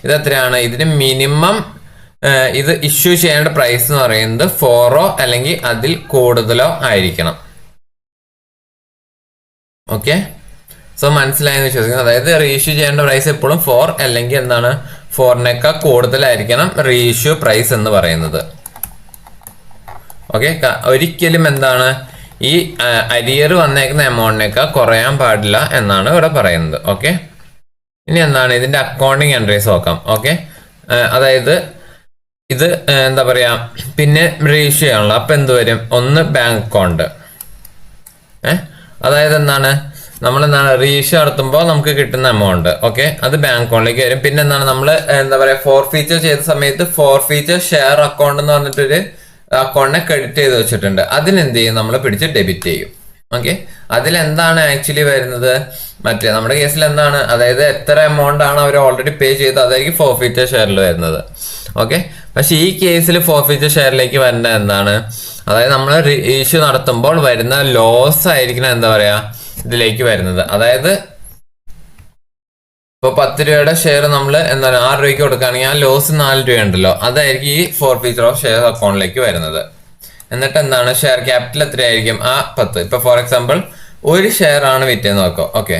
ഇത് എത്രയാണ്, ഇതിന് മിനിമം ഇത് ഇഷ്യൂ ചെയ്യേണ്ട പ്രൈസ് എന്ന് പറയുന്നത് 4 അല്ലെങ്കിൽ അതിൽ കൂടുതലോ ആയിരിക്കണം. ഓക്കെ, സോ മനസ്സിലായെന്ന് വിശ്വസിക്കുന്നു. അതായത് റീഇഷ്യൂ ചെയ്യേണ്ട പ്രൈസ് എപ്പോഴും 4 അല്ലെങ്കിൽ എന്താണ് 4-നേക്കാൾ കൂടുതലായിരിക്കണം റീഇഷ്യൂ പ്രൈസ് എന്ന് പറയുന്നത്. ഓക്കെ, ഒരിക്കലും എന്താണ് ഈ അരിയർ വന്നേക്കുന്ന എമൗണ്ടിനേക്കാൾ കുറയാൻ പാടില്ല എന്നാണ് ഇവിടെ പറയുന്നത്. ഓക്കെ, ഇനി എന്താണ് ഇതിന്റെ അക്കൗണ്ടിങ് എൻട്രീസ് നോക്കാം. ഓക്കെ, അതായത് ഇത് എന്താ പറയാ പിന്നെ റീഇഷ്യൂ ചെയ്യാനുള്ള, അപ്പൊ എന്ത് വരും, ഒന്ന് ബാങ്ക് അക്കൗണ്ട്, അതായത് എന്താണ് നമ്മളെന്താണ് റീഇഷ്യൂ നടത്തുമ്പോൾ നമുക്ക് കിട്ടുന്ന എമൗണ്ട്. ഓക്കെ, അത് ബാങ്ക് അക്കൗണ്ടിലേക്ക് വരും. പിന്നെ എന്താണ് നമ്മൾ എന്താ പറയാ ഫോർഫീച്ചർ ചെയ്ത സമയത്ത് ഫോർഫീച്ചർ ഷെയർ അക്കൗണ്ട് എന്ന് പറഞ്ഞിട്ടൊരു അക്കൗണ്ടിനെ ക്രെഡിറ്റ് ചെയ്ത് വെച്ചിട്ടുണ്ട്, അതിനെന്ത് ചെയ്യും, നമ്മൾ പിടിച്ച് ഡെബിറ്റ് ചെയ്യും. ഓക്കെ, അതിലെന്താണ് ആക്ച്വലി വരുന്നത്, മറ്റേ നമ്മുടെ കേസിൽ എന്താണ്, അതായത് എത്ര എമൗണ്ട് ആണ് അവർ ഓൾറെഡി പേ ചെയ്തത് അതായിരിക്കും ഫോർഫീച്ചർ ഷെയറിൽ വരുന്നത്. ഓക്കെ, പക്ഷെ ഈ കേസിൽ ഫോർഫീച്ചർ ഷെയറിലേക്ക് വരേണ്ട എന്താണ്, അതായത് നമ്മൾ ഇഷ്യൂ നടത്തുമ്പോൾ വരുന്ന ലോസ് ആയിരിക്കണം എന്താ പറയാ ഇതിലേക്ക് വരുന്നത്. അതായത് ഇപ്പോൾ 10 രൂപയുടെ ഷെയർ നമ്മൾ എന്താണ് 6 രൂപയ്ക്ക് കൊടുക്കുകയാണെങ്കിൽ ആ ലോസ് 4 രൂപ ഉണ്ടല്ലോ, അതായിരിക്കും ഈ ഫോർഫീച്ചർ ഓഫ് ഷെയർ അക്കൗണ്ടിലേക്ക് വരുന്നത്. എന്നിട്ട് എന്താണ് ഷെയർ ക്യാപിറ്റൽ എത്രയായിരിക്കും? ആ 10. ഇപ്പൊ ഫോർ എക്സാമ്പിൾ ഒരു ഷെയർ ആണ് വിറ്റെന്ന് നോക്കാം. ഓക്കെ,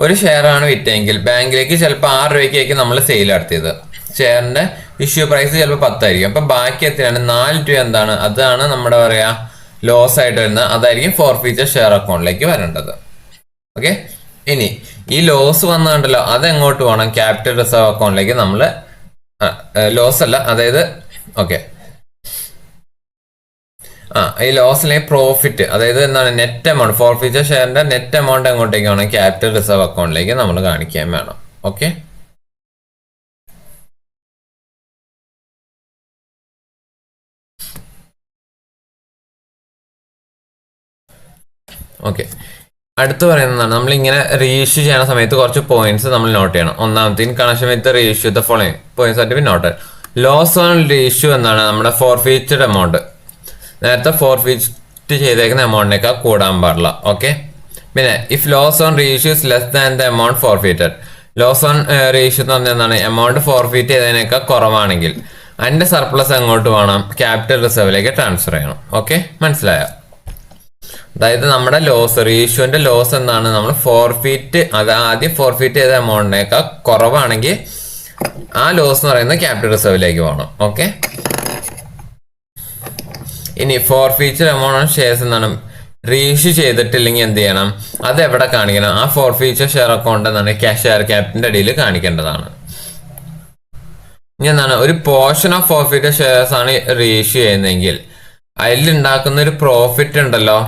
ഒരു ഷെയർ ആണ് വിറ്റെങ്കിൽ ബാങ്കിലേക്ക് ചിലപ്പോൾ 6 രൂപയ്ക്കായിരിക്കും നമ്മൾ സെയിൽ നടത്തിയത്. ഷെയറിന്റെ ഇഷ്യൂ പ്രൈസ് ചിലപ്പോൾ 10 ആയിരിക്കും. അപ്പൊ ബാക്കി എത്രയാണ്? 4 രൂപ എന്താണ്? അതാണ് നമ്മുടെ പറയാ ലോസ് ആയിട്ട് വരുന്നത്. അതായിരിക്കും ഫോർഫീച്ചർ ഷെയർ അക്കൗണ്ടിലേക്ക് വരേണ്ടത്. ഓക്കെ, ഇനി ഈ ലോസ് വന്നുണ്ടല്ലോ അതെങ്ങോട്ട് പോകണം? ക്യാപിറ്റൽ റിസർവ് അക്കൗണ്ടിലേക്ക് നമ്മൾ ലോസ് അല്ല, അതായത് ഓക്കെ ഈ ലോസിലെ പ്രോഫിറ്റ്, അതായത് എന്താണ് നെറ്റ് എമൗണ്ട്, ഫോർഫീച്ചർ ഷെയറിന്റെ നെറ്റ് എമൗണ്ട് എങ്ങോട്ടേക്ക് വേണം? ക്യാപിറ്റൽ റിസർവ് അക്കൗണ്ടിലേക്ക് നമ്മൾ കാണിക്കാൻ വേണം. ഓക്കെ, ഓക്കെ അടുത്ത് പറയുന്നതാണ് നമ്മളിങ്ങനെ റീഇഷ്യൂ ചെയ്യുന്ന സമയത്ത് കുറച്ച് പോയിന്റ്സ് നമ്മൾ നോട്ട് ചെയ്യണം. ഒന്നാമത്തെ in connection with reissue the following points ആയിട്ട് നോട്ട്. ലോസ് ഓൺ റീഇഷ്യൂ എന്നാണ് നമ്മുടെ ഫോർഫീച്ചഡ് എമൗണ്ട്. നേരത്തെ ഫോർഫീറ്റ് ചെയ്തേക്കുന്ന എമൗണ്ടിനേക്കാൾ കൂടാൻ പാടില്ല. ഓക്കെ, പിന്നെ if loss on reissue is less than the amount forfeited. Loss on reissue എന്ന് പറഞ്ഞാൽ എന്താണ്? എമൗണ്ട് ഫോർഫീറ്റ് ചെയ്തതിനേക്കാൾ കുറവാണെങ്കിൽ അതിന്റെ സർപ്ലസ് എങ്ങോട്ട് വേണം? ക്യാപിറ്റൽ റിസർവിലേക്ക് ട്രാൻസ്ഫർ ചെയ്യണം. ഓക്കെ, മനസ്സിലായോ? അതായത് നമ്മുടെ ലോസ്, റീഇഷ്യൂവിന്റെ ലോസ് എന്താണ്? നമ്മൾ ഫോർഫീറ്റ്, അത് ആദ്യം ഫോർഫീറ്റ് ചെയ്ത എമൗണ്ടിനേക്കാൾ കുറവാണെങ്കിൽ ആ ലോസ് എന്ന് പറയുന്നത് ക്യാപിറ്റൽ റിസർവിലേക്ക് പോകണം. ഓക്കെ, ഇനി ഫോർഫീച്ചർ എമൗണ്ട് ഓൺ ഷെയർസ് എന്താണ്? റീഇഷ്യൂ ചെയ്തിട്ടില്ലെങ്കിൽ എന്ത് ചെയ്യണം? അത് എവിടെ കാണിക്കണം? ആ ഫോർഫീച്ചർ ഷെയർ അക്കൗണ്ട് എന്താണ്? ഷെയർ ക്യാപിറ്റലിന്റെ അടിയിൽ കാണിക്കേണ്ടതാണ്. ഇനി എന്താണ്? ഒരു പോർഷൻ ഓഫ് ഫോർഫീച്ചർ ഷെയർസ് ആണ് റീഇഷ്യൂ ചെയ്യുന്നതെങ്കിൽ അതിലുണ്ടാക്കുന്ന ഒരു പ്രോഫിറ്റ് ഉണ്ടല്ലോ,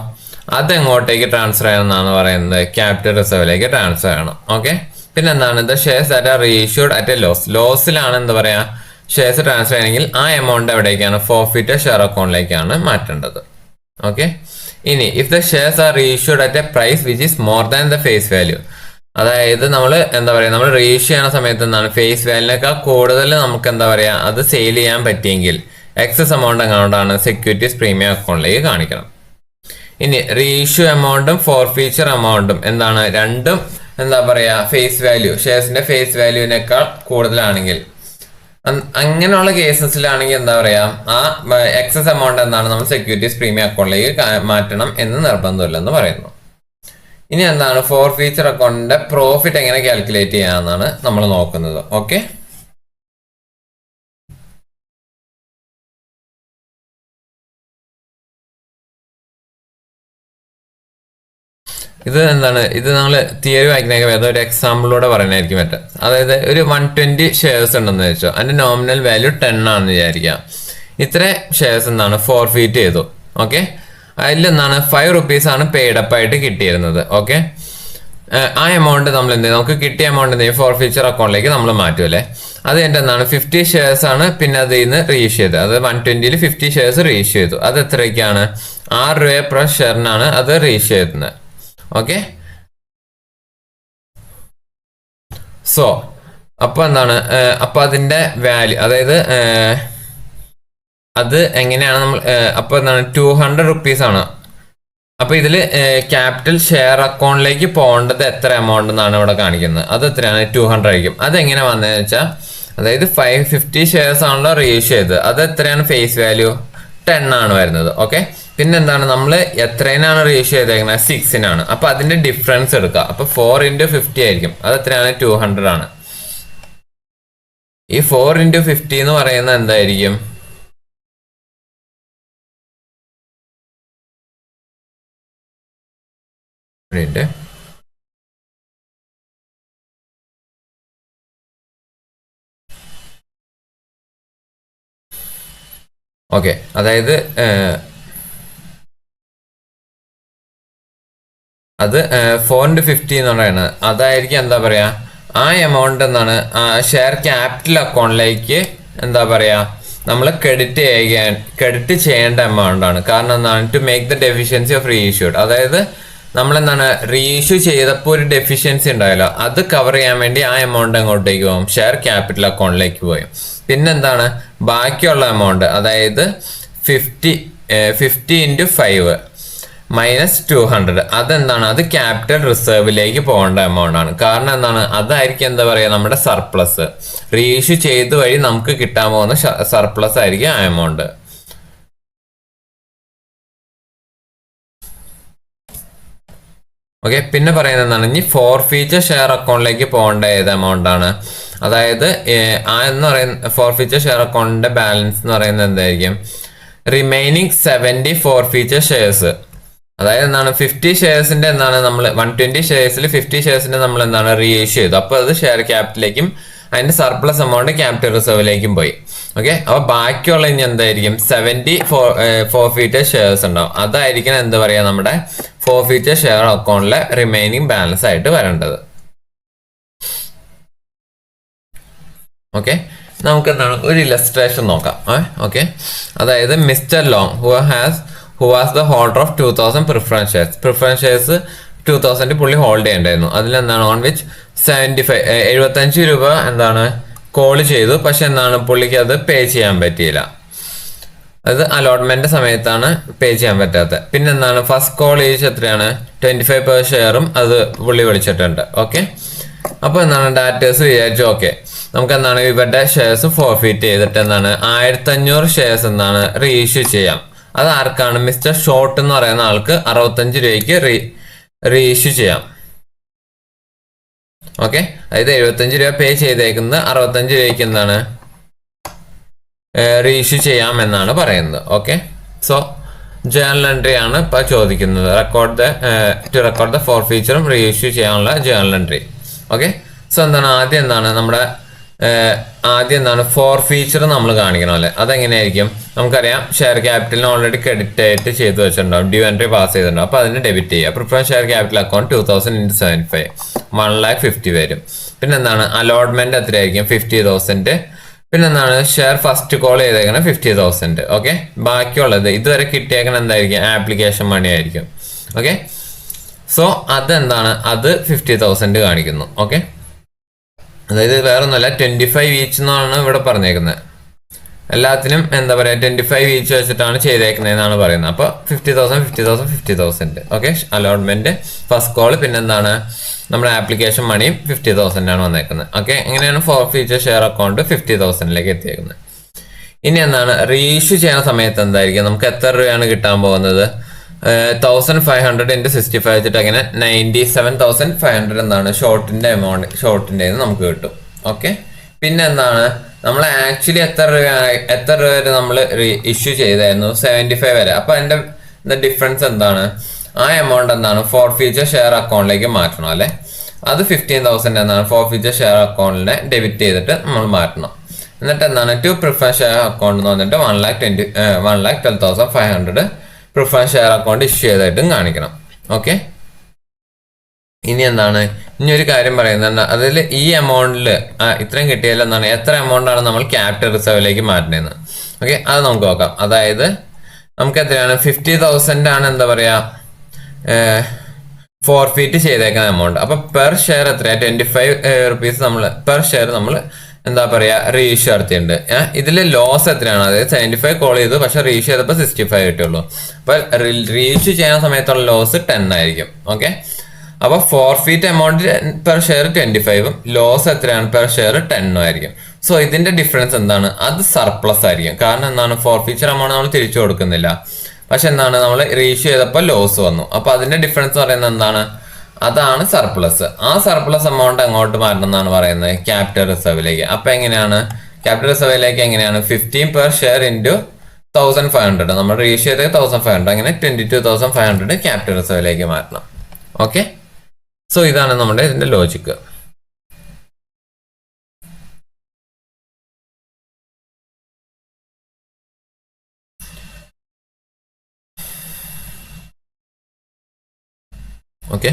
അതെങ്ങോട്ടേക്ക് ട്രാൻസ്ഫർ ചെയ്യണമെന്നാണ് പറയുന്നത്? ക്യാപിറ്റൽ റിസർവിലേക്ക് ട്രാൻസ്ഫർ ചെയ്യണം. ഓക്കെ, പിന്നെ എന്താണ്? The shares that are reissued at a loss. ലോസിലാണ് എന്താ പറയാ ഷെയർസ് ട്രാൻസ്ഫർ ചെയ്യണമെങ്കിൽ ആ എമൗണ്ട് എവിടേക്കാണ്? ഫോർഫീറ്റർ ഷെയർ അക്കൗണ്ടിലേക്കാണ് മാറ്റേണ്ടത്. ഓക്കെ, ഇനി if the shares are reissued at a price which is more than the face value. അതായത് നമ്മൾ എന്താ പറയാ, നമ്മൾ റീഇഷ്യൂ ചെയ്യുന്ന സമയത്ത് എന്താണ്? ഫേസ് വാല്യൂനേക്കാൾ കൂടുതൽ നമുക്ക് എന്താ പറയാ അത് സെയിൽ ചെയ്യാൻ പറ്റിയെങ്കിൽ എക്സസ് എമൗണ്ട് എങ്ങോട്ടാണ്? സെക്യൂരിറ്റീസ് പ്രീമിയം അക്കൗണ്ടിലേക്ക് കാണിക്കണം. ഇനി റീഇഷ്യൂ എമൗണ്ടും ഫോർഫീച്ചർ എമൗണ്ടും എന്താണ്? രണ്ടും എന്താ പറയാ ഫേസ് വാല്യൂ, ഷെയർസിന്റെ ഫേസ് വാല്യൂവിനേക്കാൾ കൂടുതലാണെങ്കിൽ, അങ്ങനെയുള്ള കേസസിലാണെങ്കിൽ എന്താ പറയാ ആ എക്സസ് എമൗണ്ട് എന്താണ്? നമ്മൾ സെക്യൂരിറ്റീസ് പ്രീമിയം അക്കൗണ്ടിലേക്ക് മാറ്റണം എന്ന് നിർബന്ധമില്ലെന്ന് പറയുന്നു. ഇനി എന്താണ്? ഫോർഫീച്ചർ അക്കൗണ്ടിന്റെ പ്രോഫിറ്റ് എങ്ങനെ കാൽക്കുലേറ്റ് ചെയ്യാമെന്നാണ് നമ്മൾ നോക്കുന്നത്. ഓക്കെ, ഇത് എന്താണ്? ഇത് നമ്മൾ തിയറി വായിക്കുന്നതൊക്കെ വേറെ ഒരു എക്സാമ്പിളിലൂടെ പറയാനായിരിക്കും പറ്റുക. അതായത് ഒരു 120 ഷെയർസ് ഉണ്ടെന്ന് വെച്ചോ, അതിന്റെ നോമിനൽ വാല്യൂ 10 ആണെന്ന് വിചാരിക്കാം. ഇത്ര ഷെയർസ് എന്താണ്? ഫോർഫീറ്റ് ചെയ്തു. ഓക്കെ, അതിൽ എന്താണ്? 5 rupees ആണ് പെയ്ഡപ്പ് ആയിട്ട് കിട്ടിയിരുന്നത്. ഓക്കെ, ആ എമൗണ്ട് നമ്മൾ എന്ത് ചെയ്യും? നമുക്ക് കിട്ടിയ എമൗണ്ട് എന്ത് ചെയ്യും? ഫോർഫീച്ചർ അക്കൗണ്ടിലേക്ക് നമ്മൾ മാറ്റുമല്ലേ. അത് എൻ്റെ എന്താണ്? 50 ഷെയർസ് ആണ് പിന്നെ അതിൽ നിന്ന് റീഇഷ്യൂ ചെയ്തത്. അത് 120ൽ 50 ഷെയർസ് റീഇഷ്യൂ ചെയ്തു. അത് എത്രയ്ക്കാണ്? 6 രൂപ per ഷെയറിനാണ് അത് റീഇഷ്യൂ ചെയ്യുന്നത്. ഓക്കെ, സോ അപ്പൊ എന്താണ്? അപ്പൊ അതിന്റെ വാല്യൂ, അതായത് അത് എങ്ങനെയാണ് നമ്മൾ അപ്പൊ എന്താണ്? 200 rupees ആണ്. അപ്പൊ ഇതില് ക്യാപിറ്റൽ ഷെയർ അക്കൗണ്ടിലേക്ക് പോകേണ്ടത് എത്ര എമൗണ്ട് എന്നാണ് ഇവിടെ കാണിക്കുന്നത്. അത് എത്രയാണ്? 200 ആയിരിക്കും. അതെങ്ങനെ വന്നതെന്ന് വെച്ചാൽ, അതായത് 550 ഷെയർസ് ആണല്ലോ റീഇഷ്യൂ ചെയ്തത്. അത് എത്രയാണ്? ഫേസ് വാല്യൂ 10 ആണ് വരുന്നത്. ഓക്കെ, പിന്നെ എന്താണ്? നമ്മൾ എത്രയിനാണ് റീഇഷ്യൂ ചെയ്തേക്കുന്നത്? 6-നാണ്. അപ്പൊ അതിന്റെ ഡിഫറൻസ് എടുക്കുക. അപ്പൊ 4 into 50 ആയിരിക്കും. അത് എത്രയാണ്? 200 ആണ്. ഈ 4 into 50 എന്ന് പറയുന്നത് എന്തായിരിക്കും? ഓക്കെ, അതായത് അത് 4 into 50 എന്ന് പറയുന്നത് അതായിരിക്കും എന്താ പറയാ ആ എമൗണ്ട് എന്താണ്? ഷെയർ ക്യാപിറ്റൽ അക്കൗണ്ടിലേക്ക് എന്താ പറയാ നമ്മൾ ക്രെഡിറ്റ് ചെയ്യേണ്ട എമൗണ്ട് ആണ്. കാരണം എന്താണ്? To make the deficiency of reissued. അതായത് നമ്മൾ എന്താണ്? റീഇഷ്യൂ ചെയ്തപ്പോൾ ഒരു ഡെഫിഷ്യൻസി ഉണ്ടായല്ലോ, അത് കവർ ചെയ്യാൻ വേണ്ടി ആ എമൗണ്ട് എങ്ങോട്ടേക്ക് പോകും? ഷെയർ ക്യാപിറ്റൽ അക്കൗണ്ടിലേക്ക് പോയി. പിന്നെന്താണ്? ബാക്കിയുള്ള എമൗണ്ട്, അതായത് 50 into 5 -200 അതെന്താണ്? അത് ക്യാപിറ്റൽ റിസർവിലേക്ക് പോകേണ്ട എമൗണ്ട് ആണ്. കാരണം എന്താണ്? അതായിരിക്കും എന്താ പറയുക നമ്മുടെ സർപ്ലസ്. റീഇഷ്യൂ ചെയ്ത് വഴി നമുക്ക് കിട്ടാൻ പോകുന്ന സർപ്ലസ് ആയിരിക്കും ആ എമൗണ്ട്. ഓക്കെ, പിന്നെ പറയുന്നത് എന്താണ്? ഇനി ഫോർഫീച്ചർ ഷെയർ അക്കൗണ്ടിലേക്ക് പോകേണ്ട ഏത് എമൗണ്ട് ആണ്? അതായത് എന്ന് പറയുന്ന ഫോർഫീച്ചർ ഷെയർ അക്കൗണ്ടിന്റെ ബാലൻസ് എന്ന് പറയുന്നത് എന്തായിരിക്കും? Remaining 70 forfeiture shares. അതായത് എന്താണ്? 50 ഷെയർസിന്റെ എന്താണ് നമ്മൾ 120 ഷെയർസിൽ 50 ഷെയർസിന്റെ നമ്മൾ എന്താണ് റീഇഷ്യൂ ചെയ്തു. അപ്പോൾ അത് ഷെയർ ക്യാപിറ്റലിലേക്കും അതിന്റെ സർപ്ലസ് എമൗണ്ട് ക്യാപിറ്റൽ റിസർവിലേക്കും പോയി. ഓക്കെ, അപ്പൊ ബാക്കിയുള്ള ഇനി എന്തായിരിക്കും? 70 ഫോർഫീച്ചർ ഷെയർസ് ഉണ്ടാവും. അതായിരിക്കും എന്താ പറയാ നമ്മുടെ ഫോർഫീച്ചർ ഷെയർ അക്കൗണ്ടിലെ റിമൈനിങ് ബാലൻസ് ആയിട്ട് വരേണ്ടത്. ഓക്കെ, നമുക്ക് എന്താണ് ഒരു ഇലസ്ട്രേഷൻ നോക്കാം. ഓക്കെ, അതായത് mister long who was the holder of 2000 preference shares 2000 പുള്ളി ഹോൾഡ് ചെയ്യണ്ടായിരുന്നു. അതിലെന്താണ് ഓൺ വിച്ച് 75 രൂപ എന്താണ് കോൾ ചെയ്തു. പക്ഷെ എന്താണ് പുള്ളിക്ക് അത് പേ ചെയ്യാൻ പറ്റിയില്ല. അത് അലോട്ട്മെന്റ് സമയത്താണ് പേ ചെയ്യാൻ പറ്റാത്തത്. പിന്നെ എന്താണ് ഫസ്റ്റ് കോൾ ഏജ് എത്രയാണ്? 25 per ഷെയറും അത് പുള്ളി വിളിച്ചിട്ടുണ്ട്. ഓക്കെ, അപ്പൊ എന്താണ് ഡാറ്റേഴ്സ് വിചാരിച്ചു ഓക്കെ നമുക്ക് എന്താണ് ഇവരുടെ ഷെയർസ് ഫോർഫീറ്റ് ചെയ്തിട്ട് എന്താണ് 1500 ഷെയർസ് എന്താണ് റീഇഷ്യൂ ചെയ്യാം. അത് ആർക്കാണ്? മിസ്റ്റർ ഷോർട്ട് എന്ന് പറയുന്ന ആൾക്ക് 65 രൂപയ്ക്ക് റീഇഷ്യൂ ചെയ്യാം. ഓക്കെ, അതായത് 75 രൂപ പേ ചെയ്തേക്കുന്നത് 65 രൂപയ്ക്ക് എന്താണ് റീഇഷ്യൂ ചെയ്യാം എന്നാണ് പറയുന്നത്. ഓക്കെ, സോ ജേണൽ എൻട്രി ആണ് ഇപ്പൊ ചോദിക്കുന്നത്. ടു റെക്കോർഡ് ദ ഫോർഫീച്ചറും റീഇഷ്യൂ ചെയ്യാനുള്ള ജേണൽ എൻട്രി. ഓക്കെ, സോ എന്താണ് ആദ്യം എന്താണ് നമ്മുടെ ഫോർഫീച്ചർ നമ്മൾ കാണിക്കണം അല്ലെ? അതെങ്ങനെയായിരിക്കും? നമുക്കറിയാം ഷെയർ ക്യാപിറ്റലിന് ഓൾറെഡി ക്രെഡിറ്റ് ആയിട്ട് ചെയ്തു വെച്ചിട്ടുണ്ടാവും, ഡ്യൂ എൻട്രി പാസ് ചെയ്തിട്ടുണ്ടാവും. അപ്പൊ അതിന് ഡെബിറ്റ് ചെയ്യുക. പ്രിഫറൻസ് ഷെയർ ക്യാപിറ്റൽ അക്കൗണ്ട് 2000 × 75 1,50,000 വരും. പിന്നെ എന്താണ് അലോട്ട്മെന്റ് എത്രയായിരിക്കും? 50,000. പിന്നെ എന്താണ് ഷെയർ ഫസ്റ്റ് കോൾ ചെയ്തേക്കണം 50,000. ഓക്കെ, ബാക്കിയുള്ളത് ഇതുവരെ കിട്ടിയേക്കണം എന്തായിരിക്കും? ആപ്ലിക്കേഷൻ മണി ആയിരിക്കും. ഓക്കെ, സോ അതെന്താണ് അത് 50,000 കാണിക്കുന്നു. ഓക്കെ, അതായത് വേറെ ഒന്നുമല്ല 25 ഈച്ച് എന്നാണ് ഇവിടെ പറഞ്ഞേക്കുന്നത്. എല്ലാത്തിനും എന്താ പറയാ 25 ഈച്ച് വെച്ചിട്ടാണ് ചെയ്തേക്കുന്നതെന്നാണ് പറയുന്നത്. അപ്പൊ 50,000. ഓക്കെ, അലോട്ട്മെന്റ് ഫസ്റ്റ് കോൾ പിന്നെ എന്താണ് നമ്മുടെ ആപ്ലിക്കേഷൻ മണിയും 50,000 ആണ് വന്നേക്കുന്നത്. ഓക്കെ, എങ്ങനെയാണ് ഫോർഫീച്ചർ ഷെയർ അക്കൗണ്ട് 50,000ലേക്ക് എത്തിയേക്കുന്നത്. ഇനി എന്താണ് റീഇഷ്യൂ ചെയ്യുന്ന സമയത്ത് എന്തായിരിക്കും? നമുക്ക് എത്ര രൂപയാണ് കിട്ടാൻ പോകുന്നത്? 1500 × 65 വെച്ചിട്ട് അങ്ങനെ 97,500 എന്താണ് ഷോർട്ടിന്റെ എമൗണ്ട് നമുക്ക് കിട്ടും. ഓക്കെ, പിന്നെ എന്താണ് നമ്മൾ ആക്ച്വലി എത്ര രൂപ വരെ നമ്മൾ ഇഷ്യൂ ചെയ്തായിരുന്നു? 75 വരെ. അപ്പൊ അതിന്റെ ഡിഫറൻസ് എന്താണ്? ആ എമൗണ്ട് എന്താണ് ഫോർഫീച്ചർ ഷെയർ അക്കൗണ്ടിലേക്ക് മാറ്റണം അല്ലെ? അത് 15,000 എന്നാണ് ഫോർഫീച്ചർ ഷെയർ അക്കൗണ്ടിനെ ഡെബിറ്റ് ചെയ്തിട്ട് നമ്മൾ മാറ്റണം. എന്നിട്ട് എന്താണ് ടു പ്രിഫറൻസ് ഷെയർ അക്കൗണ്ട് എന്ന് പറഞ്ഞിട്ട് 1,12,500 പ്രിഫറൻസ് ഷെയർ അക്കൗണ്ട് ഇഷ്യൂ ചെയ്തായിട്ടും കാണിക്കണം. ഓക്കെ, ഇനി എന്താണ് ഇനി ഒരു കാര്യം പറയുന്നത്, അതിൽ ഈ എമൗണ്ടിൽ ഇത്രയും കിട്ടിയാൽ എന്താണ് എത്ര എമൗണ്ട് ആണ് നമ്മൾ ക്യാപിറ്റൽ റിസർവിലേക്ക് മാറ്റുന്നത്? ഓക്കെ, അത് നമുക്ക് നോക്കാം. അതായത് നമുക്ക് എത്രയാണ് 50,000 ആണ് എന്താ പറയാ ഫോർഫീറ്റ് ചെയ്തേക്കുന്ന എമൗണ്ട്. അപ്പൊ പെർ ഷെയർ എത്രയാ 25 rupees നമ്മൾ പെർ ഷെയർ നമ്മൾ എന്താ പറയാ റീഇഷ്യൂ നടത്തിയിട്ടുണ്ട്. ഇതിൽ ലോസ് എത്രയാണ്? അതായത് 75 കോൾ ചെയ്തു പക്ഷെ റീഇഷ്യൂ ചെയ്തപ്പോൾ 65 കിട്ടുള്ളൂ. അപ്പൊ റീഇഷ്യൂ ചെയ്യുന്ന സമയത്തുള്ള ലോസ് 10 ആയിരിക്കും. ഓക്കെ, അപ്പൊ ഫോർഫീറ്റ് എമൗണ്ട് പെർ ഷെയർ 25ഉം ലോസ് എത്രയാണ് പെർ ഷെയർ 10ഉം ആയിരിക്കും. സോ ഇതിന്റെ ഡിഫറൻസ് എന്താണ്? അത് സർപ്ലസ് ആയിരിക്കും. കാരണം എന്താണ് ഫോർഫീച്ചർ എമൗണ്ട് നമ്മൾ തിരിച്ചു കൊടുക്കുന്നില്ല, പക്ഷെ എന്താണ് നമ്മൾ റീഇഷ്യൂ ചെയ്തപ്പോൾ ലോസ് വന്നു. അപ്പൊ അതിന്റെ ഡിഫറൻസ് പറയുന്നത് എന്താണ്? അതാണ് സർപ്ലസ്. ആ സർപ്ലസ് എമൗണ്ട് അങ്ങോട്ട് മാറ്റണം എന്നാണ് പറയുന്നത് ക്യാപിറ്റൽ റിസർവിലേക്ക്. അപ്പൊ എങ്ങനെയാണ് ക്യാപിറ്റൽ റിസർവിലേക്ക്? എങ്ങനെയാണ് 15 per share × 1,500 നമ്മൾ റീഇഷ്യൂ ചെയ്തത് 1,500 അങ്ങനെ 22,500 ക്യാപിറ്റൽ റിസർവിലേക്ക് മാറ്റണം. ഓക്കെ, സോ ഇതാണ് നമ്മുടെ ഇതിന്റെ ലോജിക്ക്. ഓക്കെ,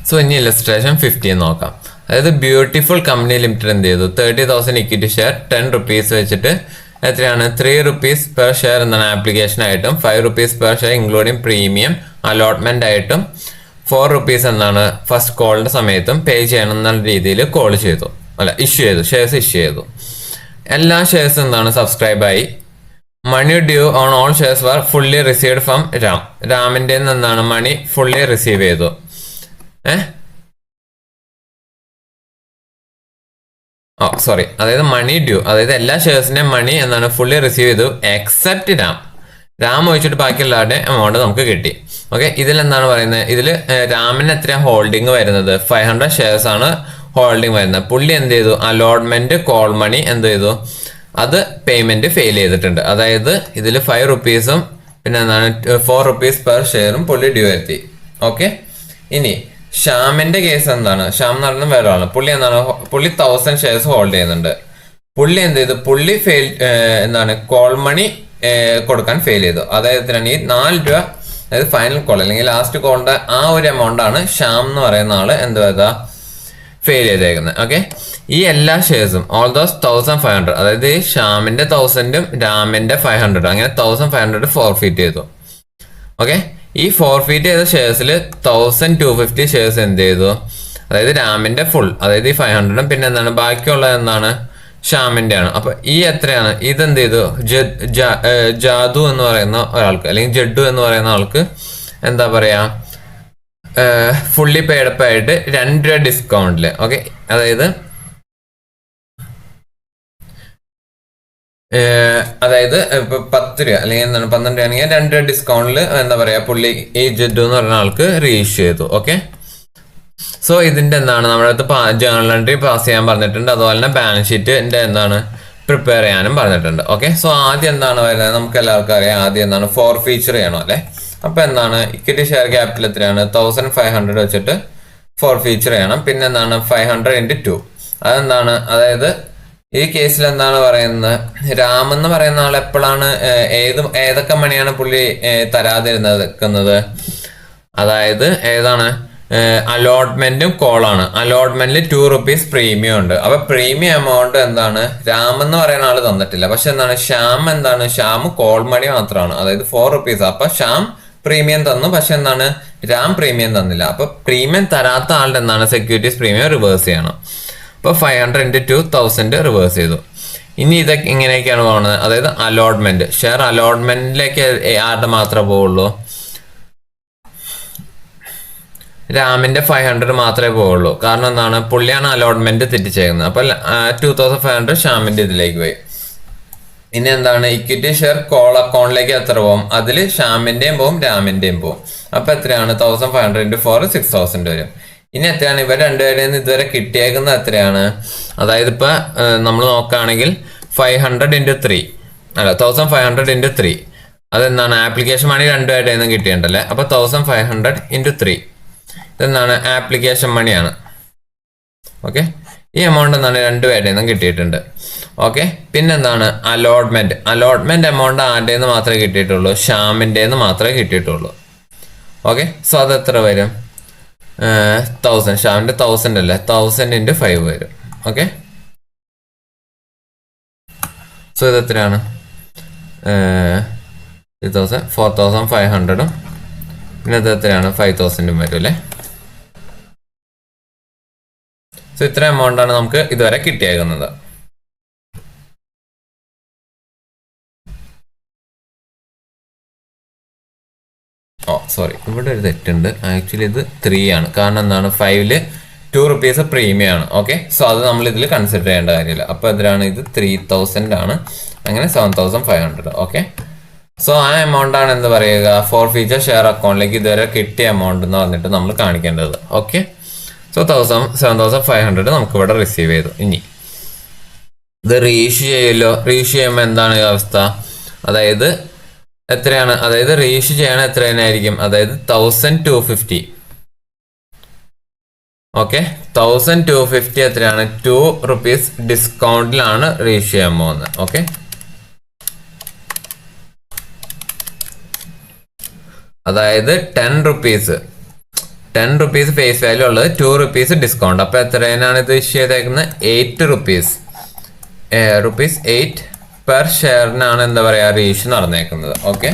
സോ ഇനി ഇലസ്ട്രേഷൻ 15 നോക്കാം. അതായത് ബ്യൂട്ടിഫുൾ കമ്പനി ലിമിറ്റഡ് എന്ത് ചെയ്തു? 30,000 ഇക്വിറ്റി ഷെയർ 10 rupees വെച്ചിട്ട് എത്രയാണ് 3 rupees per share എന്നാണ് ആപ്ലിക്കേഷൻ ആയിട്ടും 5 rupees per share including premium allotment ആയിട്ടും 4 rupees എന്നാണ് ഫസ്റ്റ് കോളിന്റെ സമയത്തും പേ ചെയ്യണം എന്നുള്ള രീതിയിൽ കോൾ ചെയ്തു, അല്ല ഇഷ്യൂ ചെയ്തു, ഷെയർസ് ഇഷ്യൂ ചെയ്തു. എല്ലാ ഷെയർസ് എന്താണ് സബ്സ്ക്രൈബ് ആയി. Money due on all shares were fully received from Ram. രാമിന്റെ എന്താണ് മണി ഫുള്ളി റിസീവ് ചെയ്തു. സോറി, അതായത് മണി ഡ്യൂ, അതായത് എല്ലാ ഷെയർസിന്റെയും മണി എന്താണ് ഫുള്ളി റിസീവ് ചെയ്തു എക്സെപ്റ്റ് രാം ഒഴിച്ചിട്ട് ബാക്കി എല്ലാവരുടെ എമൗണ്ട് നമുക്ക് കിട്ടി. ഓക്കെ, ഇതിൽ എന്താണ് പറയുന്നത്, ഇതിൽ രാമിന് എത്രയാണ് ഹോൾഡിംഗ് വരുന്നത്? 500 ഷെയർസ് ആണ് ഹോൾഡിംഗ് വരുന്നത്. പുള്ളി എന്ത് ചെയ്തു? അലോട്ട്മെന്റ് കോൾ മണി എന്ത് ചെയ്തു? അത് പേയ്മെന്റ് ഫെയിൽ ചെയ്തിട്ടുണ്ട്. അതായത് ഇതിൽ 5 റുപ്പീസും പിന്നെ എന്താണ് 4 റുപ്പീസ് പെർ ഷെയറും പുള്ളി ഡ്യൂ എത്തി. ഓക്കെ, ഇനി ഷ്യാമിന്റെ കേസ് എന്താണ്? ഷ്യാം എന്ന് പറയുന്നത് വേറെ ആളാണ്. പുള്ളി എന്താണ്? പുള്ളി 1000 ഷെയർസ് ഹോൾഡ് ചെയ്യുന്നുണ്ട്. പുള്ളി എന്ത് ചെയ്തു? പുള്ളി ഫെയിൽ എന്താണ് കോൾ മണി കൊടുക്കാൻ ഫെയിൽ ചെയ്തു. അതായത് ഈ 4 രൂപ, അതായത് ഫൈനൽ കോൾ അല്ലെങ്കിൽ ലാസ്റ്റ് കോളിന്റെ ആ ഒരു എമൗണ്ട് ആണ് ഷ്യാം എന്ന് പറയുന്ന ആള് എന്ത് ചെയ്താ ഫെയിൽ ചെയ്തേക്കുന്നത്. ഓക്കെ, ഈ എല്ലാ ഷെയർസും ഓൾ ദോസ് 1500, അതായത് ഈ ഷ്യാമിന്റെ 1000ഉം രാമിന്റെ 500, അങ്ങനെ 1500 ഫോർഫീറ്റ് ചെയ്തു. ഓക്കെ, ഈ ഫോർഫീറ്റ് ചെയ്ത ഷെയർസിൽ 1250 ഷെയർസ് എന്ത് ചെയ്തു? അതായത് രാമിന്റെ ഫുൾ, അതായത് ഈ 500ഉം പിന്നെ എന്താണ് ബാക്കിയുള്ളത് എന്താണ് ഷ്യാമിന്റെ ആണ്. അപ്പൊ ഈ എത്രയാണ്? ഇതെന്ത് ചെയ്തു? ജാദു എന്ന് പറയുന്ന ഒരാൾക്ക് അല്ലെങ്കിൽ ജഡ്ഡു എന്ന് പറയുന്ന ആൾക്ക് എന്താ പറയാ ഫുള്ളി പേഡപ്പ് ആയിട്ട് 2 രൂപ ഡിസ്കൗണ്ടില്. ഓക്കെ, അതായത് 10 രൂപ അല്ലെങ്കിൽ എന്താണ് 12 രൂപ ആണെങ്കിൽ 2 രൂപ ഡിസ്കൗണ്ടിൽ എന്താ പറയാ പുള്ളി ഈ ജഡ്ഡു എന്ന് പറയുന്ന ആൾക്ക് റീഇഷ്യൂ ചെയ്തു. ഓക്കെ, സോ ഇതിന്റെ എന്താണ് നമ്മുടെ അടുത്ത് ജേർണൽ എൻട്രി പാസ് ചെയ്യാൻ പറഞ്ഞിട്ടുണ്ട്. അതുപോലെ തന്നെ ബാലൻസ് ഷീറ്റിന്റെ എന്താണ് പ്രിപ്പയർ ചെയ്യാനും പറഞ്ഞിട്ടുണ്ട്. ഓക്കെ, സോ ആദ്യം എന്താണ് വരുന്നത്? നമുക്ക് എല്ലാവർക്കും അറിയാം, ആദ്യം എന്താണ് ഫോർ ഫീച്ചർ ചെയ്യണം അല്ലെ. അപ്പൊ എന്താണ് ഇക്വിറ്റി ഷെയർ ക്യാപിറ്റൽ എത്രയാണ്? 1500 വെച്ചിട്ട് ഫോർ ഫീച്ചർ ചെയ്യണം. പിന്നെ എന്താണ് 500 × 2. അതെന്താണ്? അതായത് ഈ കേസിൽ എന്താണ് പറയുന്നത്? രാം എന്ന് പറയുന്ന ആൾ എപ്പോഴാണ് ഏതൊക്കെ മണിയാണ് പുള്ളി തരാതിരുന്നത്? അതായത് ഏതാണ്? അലോട്ട്മെന്റും കോളാണ്. അലോട്ട്മെന്റിൽ 2 റുപ്പീസ് പ്രീമിയം ഉണ്ട്. അപ്പൊ പ്രീമിയം എമൗണ്ട് എന്താണ് രാം എന്ന് പറയുന്ന ആള് തന്നിട്ടില്ല. പക്ഷെ എന്താണ് ഷ്യാം എന്താണ് ഷ്യാം കോൾ മണി മാത്രമാണ്, അതായത് 4 റുപ്പീസ്. അപ്പൊ ഷ്യാം പ്രീമിയം തന്നു, പക്ഷെ എന്താണ് രാം പ്രീമിയം തന്നില്ല. അപ്പൊ പ്രീമിയം തരാത്ത ആളുടെ എന്താണ് സെക്യൂരിറ്റീസ് പ്രീമിയം റിവേഴ്സ് ചെയ്യണം. അപ്പൊ 500 × 2 1000 റിവേഴ്സ് ചെയ്തു. ഇനി ഇതൊക്കെ ഇങ്ങനെയൊക്കെയാണ് പോകുന്നത്. അതായത് അലോട്ട്മെന്റ് ഷെയർ അലോട്ട്മെന്റിലേക്ക് ആരുടെ മാത്രമേ പോവുള്ളൂ? രാമിന്റെ 500 മാത്രമേ പോവുള്ളൂ. കാരണം എന്താണ് പുള്ളിയാണ് അലോട്ട്മെന്റ് തെറ്റിച്ചേക്കുന്നത്. അപ്പൊ 2500 ഷ്യാമിന്റെ ഇതിലേക്ക് പോയി. ഇനി എന്താണ് ഇക്വിറ്റി ഷെയർ കോൾ അക്കൗണ്ടിലേക്ക് എത്ര പോകും? അതിൽ ഷ്യാമിന്റെയും പോവും രാമിന്റെയും പോവും. അപ്പൊ എത്രയാണ്? 1500 × 4 6000 വരും. ഇനി എത്രയാണ് ഇവർ രണ്ടുപേരുടെയും ഇതുവരെ കിട്ടിയേക്കുന്നത്? എത്രയാണ്? അതായത് ഇപ്പൊ നമ്മൾ നോക്കുകയാണെങ്കിൽ 500 × 3 അല്ല 1500 × 3 അതെന്താണ് ആപ്ലിക്കേഷൻ മണി രണ്ടുപേരുടെയും കിട്ടിയിട്ടുണ്ടല്ലേ. അപ്പൊ 1500 × 3 ഇതെന്താണ് ആപ്ലിക്കേഷൻ മണിയാണ്. ഓക്കെ, ഈ എമൗണ്ട് എന്താണ് രണ്ടുപേരുടെയും കിട്ടിയിട്ടുണ്ട്. ഓക്കെ, പിന്നെന്താണ് അലോട്ട്മെന്റ് എമൗണ്ട് ആരുടേന്ന് മാത്രമേ കിട്ടിയിട്ടുള്ളൂ? ഷ്യാമിൻ്റെന്ന് മാത്രമേ കിട്ടിയിട്ടുള്ളൂ. ഓക്കെ, സോ അത് എത്ര വരും? 1000. ഷ്യാമിന്റെ 1000 അല്ലേ, 1000 × 5 വരും. ഓക്കെ, സോ ഇത് എത്രയാണ്? 4500 പിന്നെ ഇത് എത്രയാണ്? 5000 വരും അല്ലേ. സോ ഇത്ര എമൗണ്ട് ആണ് നമുക്ക് ഇതുവരെ കിട്ടിയേക്കുന്നത്. സോറി, ഇവിടെ ഒരു തെറ്റുണ്ട്. ആക്ച്വലി ഇത് 3 ആണ്. കാരണം എന്താണ് 5-ല് 2 റുപ്പീസ് പ്രീമിയം ആണ്. ഓക്കെ, സോ അത് നമ്മൾ ഇതിൽ കൺസിഡർ ചെയ്യേണ്ട കാര്യമില്ല. അപ്പൊ എത്രയാണ്? ഇത് 3000 ആണ്. അങ്ങനെ 7500. ഓക്കെ, സോ ആ എമൗണ്ട് ആണ് എന്ത് പറയുക ഫോർ ഫീച്ചർ ഷെയർ അക്കൗണ്ടിലേക്ക് ഇതുവരെ കിട്ടിയ എമൗണ്ട് എന്ന് പറഞ്ഞിട്ട് നമ്മൾ കാണിക്കേണ്ടത്. ഓക്കെ, സോ 7500 നമുക്ക് ഇവിടെ റിസീവ് ചെയ്തു. ഇനി ഇത് റീഇഷ്യൂ ചെയ്യല്ലോ. റീഇഷ്യൂ ചെയ്യുമ്പോൾ എന്താണ് അവസ്ഥ? അതായത് എത്രയാണ്? അതായത് റീഇഷ്യൂ ചെയ്യണ എത്ര തന്നെയായിരിക്കും? അതായത് 1250. ഓക്കെ, 1250 എത്രയാണ്? 2 റുപ്പീസ് ഡിസ്കൗണ്ടിലാണ് റീഇഷ്യൂ ചെയ്യാൻ പോകുന്നത്. ഓക്കെ, അതായത് 10 റുപ്പീസ് ഫേസ് വാല്യൂ ഉള്ളത്, 2 റുപ്പീസ് ഡിസ്കൗണ്ട്. അപ്പൊ എത്രയാണ് ഇത് ഇഷ്യൂ ചെയ്തേക്കുന്നത്? 8 റുപ്പീസ് 8 പെർ ഷെയറിനാണ് എന്താ പറയാ റീഇഷ്യൂ നടന്നേക്കുന്നത്. ഓക്കെ,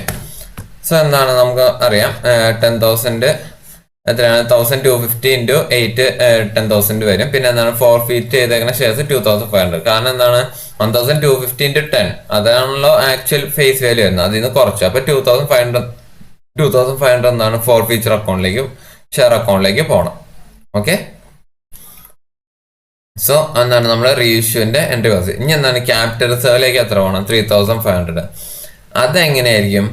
സോ എന്താണ് നമുക്ക് അറിയാം 10,000 എത്രയാണ് 1250 ഇൻറ്റു 8 10,000 വരും. പിന്നെ എന്താണ് ഫോർഫീറ്റ് ചെയ്തേക്കുന്ന ഷെയർസ് 2500. കാരണം എന്താണ് 1250 ഇൻറ്റു 10 അതാണല്ലോ ആക്ച്വൽ ഫേസ് വാല്യൂ വരുന്നത്, അതിൽ നിന്ന് കുറച്ച്. അപ്പൊ 2500 എന്താണ് ഫോർഫീച്ചർ അക്കൗണ്ടിലേക്ക് ഷെയർ അക്കൗണ്ടിലേക്ക് പോകണം. ഓക്കെ, സോ എന്താണ് നമ്മുടെ റീഇഷ്യൂവിന്റെ എൻട്രി കോസ്റ്റ്. ഇനി എന്താണ് ക്യാപിറ്റൽ റിസർവിലേക്ക് എത്ര പോകണം? 3500. അതെങ്ങനെയായിരിക്കും?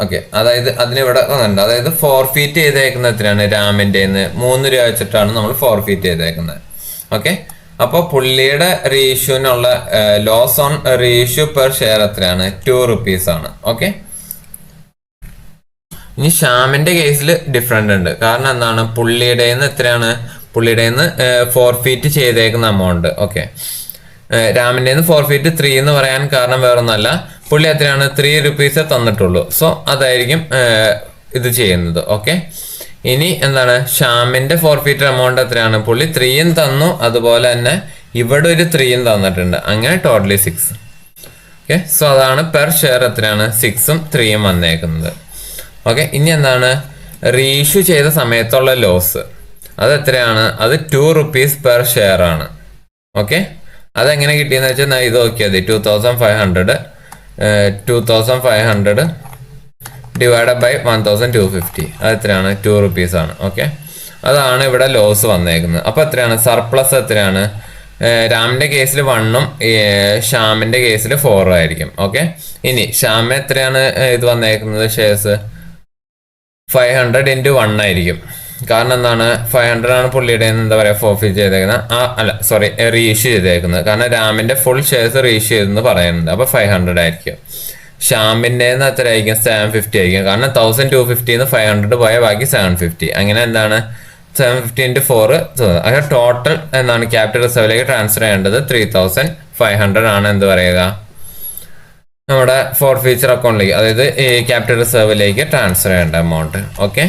ഓക്കെ, അതായത് അതിനിവിടെ വന്നിട്ടുണ്ട്. അതായത് ഫോർഫീറ്റ് ചെയ്തേക്കുന്ന എത്രയാണ്? രാമിൻ്റെ 3 രൂപ വെച്ചിട്ടാണ് നമ്മൾ ഫോർഫീറ്റ് ചെയ്തേക്കുന്നത്. ഓക്കെ, അപ്പോൾ പുള്ളിയുടെ റീഇഷ്യൂവിനുള്ള loss on reissue per share എത്രയാണ്? 2 rupees ആണ്. ഓക്കെ, ഇനി ഷ്യാമിന്റെ കേസിൽ ഡിഫറെന്റ് ഉണ്ട്. കാരണം എന്താണ്? പുള്ളിയുടെ എത്രയാണ്? പുള്ളിയുടെ ഫോർഫീറ്റ് ചെയ്തേക്കുന്ന എമൗണ്ട്. ഓക്കെ, രാമിന്റെ ഫോർഫീറ്റ് 3 എന്ന് പറയാൻ കാരണം വേറൊന്നല്ല, പുള്ളി എത്രയാണ്? 3 rupees തന്നിട്ടുള്ളൂ. സോ അതായിരിക്കും ഇത് ചെയ്യുന്നത്. ഓക്കെ, ഇനി എന്താണ് ഷ്യാമിന്റെ ഫോർഫീറ്റ് എമൗണ്ട് എത്രയാണ്? പുള്ളി 3 തന്നു, അതുപോലെ തന്നെ ഇവിടെ ഒരു 3 തന്നിട്ടുണ്ട്. അങ്ങനെ ടോട്ടലി 6. ഓക്കെ, സോ അതാണ് പെർ ഷെയർ എത്രയാണ്? 6ഉം 3ഉം വന്നേക്കുന്നത്. ഓക്കെ, ഇനി എന്താണ് റീഇഷ്യൂ ചെയ്ത സമയത്തുള്ള ലോസ്? അത് എത്രയാണ്? അത് 2 rupees പെർ ഷെയർ ആണ്. ഓക്കെ, അതെങ്ങനെ കിട്ടിയെന്ന് വെച്ചാൽ ഇത് നോക്കിയാൽ മതി. 2500 ഡിവൈഡ് ബൈ 1250, അത് എത്രയാണ്? 2 rupees ആണ്. ഓക്കെ, അതാണ് ഇവിടെ ലോസ് വന്നേക്കുന്നത്. അപ്പൊ എത്രയാണ് സർപ്ലസ്? എത്രയാണ്? രാമിന്റെ കേസിൽ 1ഉം ഷ്യാമിന്റെ കേസിൽ 4 ആയിരിക്കും. ഓക്കെ, ഇനി ഷ്യാമ എത്രയാണ് ഇത് വന്നേക്കുന്നത്? ഷെയർസ് 500 ഇൻറ്റു 1 ആയിരിക്കും. കാരണം എന്താണ്? 500 ആണ് പുള്ളിയുടെ എന്താ പറയുക ഫോർഫീറ്റ് ചെയ്തേക്കുന്നത്. റീഇഷ്യൂ ചെയ്തേക്കുന്നത്. കാരണം രാമിന്റെ ഫുൾ ഷെയർസ് റീഇഷ്യൂ ചെയ്തെന്ന് പറയുന്നുണ്ട്. അപ്പൊ 500 ആയിരിക്കും. ഷ്യാമിന്റെ എത്ര ആയിരിക്കും? 750 ആയിരിക്കും. കാരണം 1250 500 പോയാൽ ബാക്കി 750. അങ്ങനെ എന്താണ് 750 ഇൻറ്റു 4. അങ്ങനെ ടോട്ടൽ എന്താണ് ക്യാപിറ്റൽ റിസർവിലേക്ക് ട്രാൻസ്ഫർ ചെയ്യേണ്ടത് 3500 ആണ്. എന്ത് പറയുക? നമ്മുടെ ഫോർഫീച്ചർ അക്കൗണ്ടിലേക്ക്, അതായത് ഈ ക്യാപിറ്റൽ റിസർവിലേക്ക് ട്രാൻസ്ഫർ ചെയ്യേണ്ട എമൗണ്ട്. ഓക്കെ,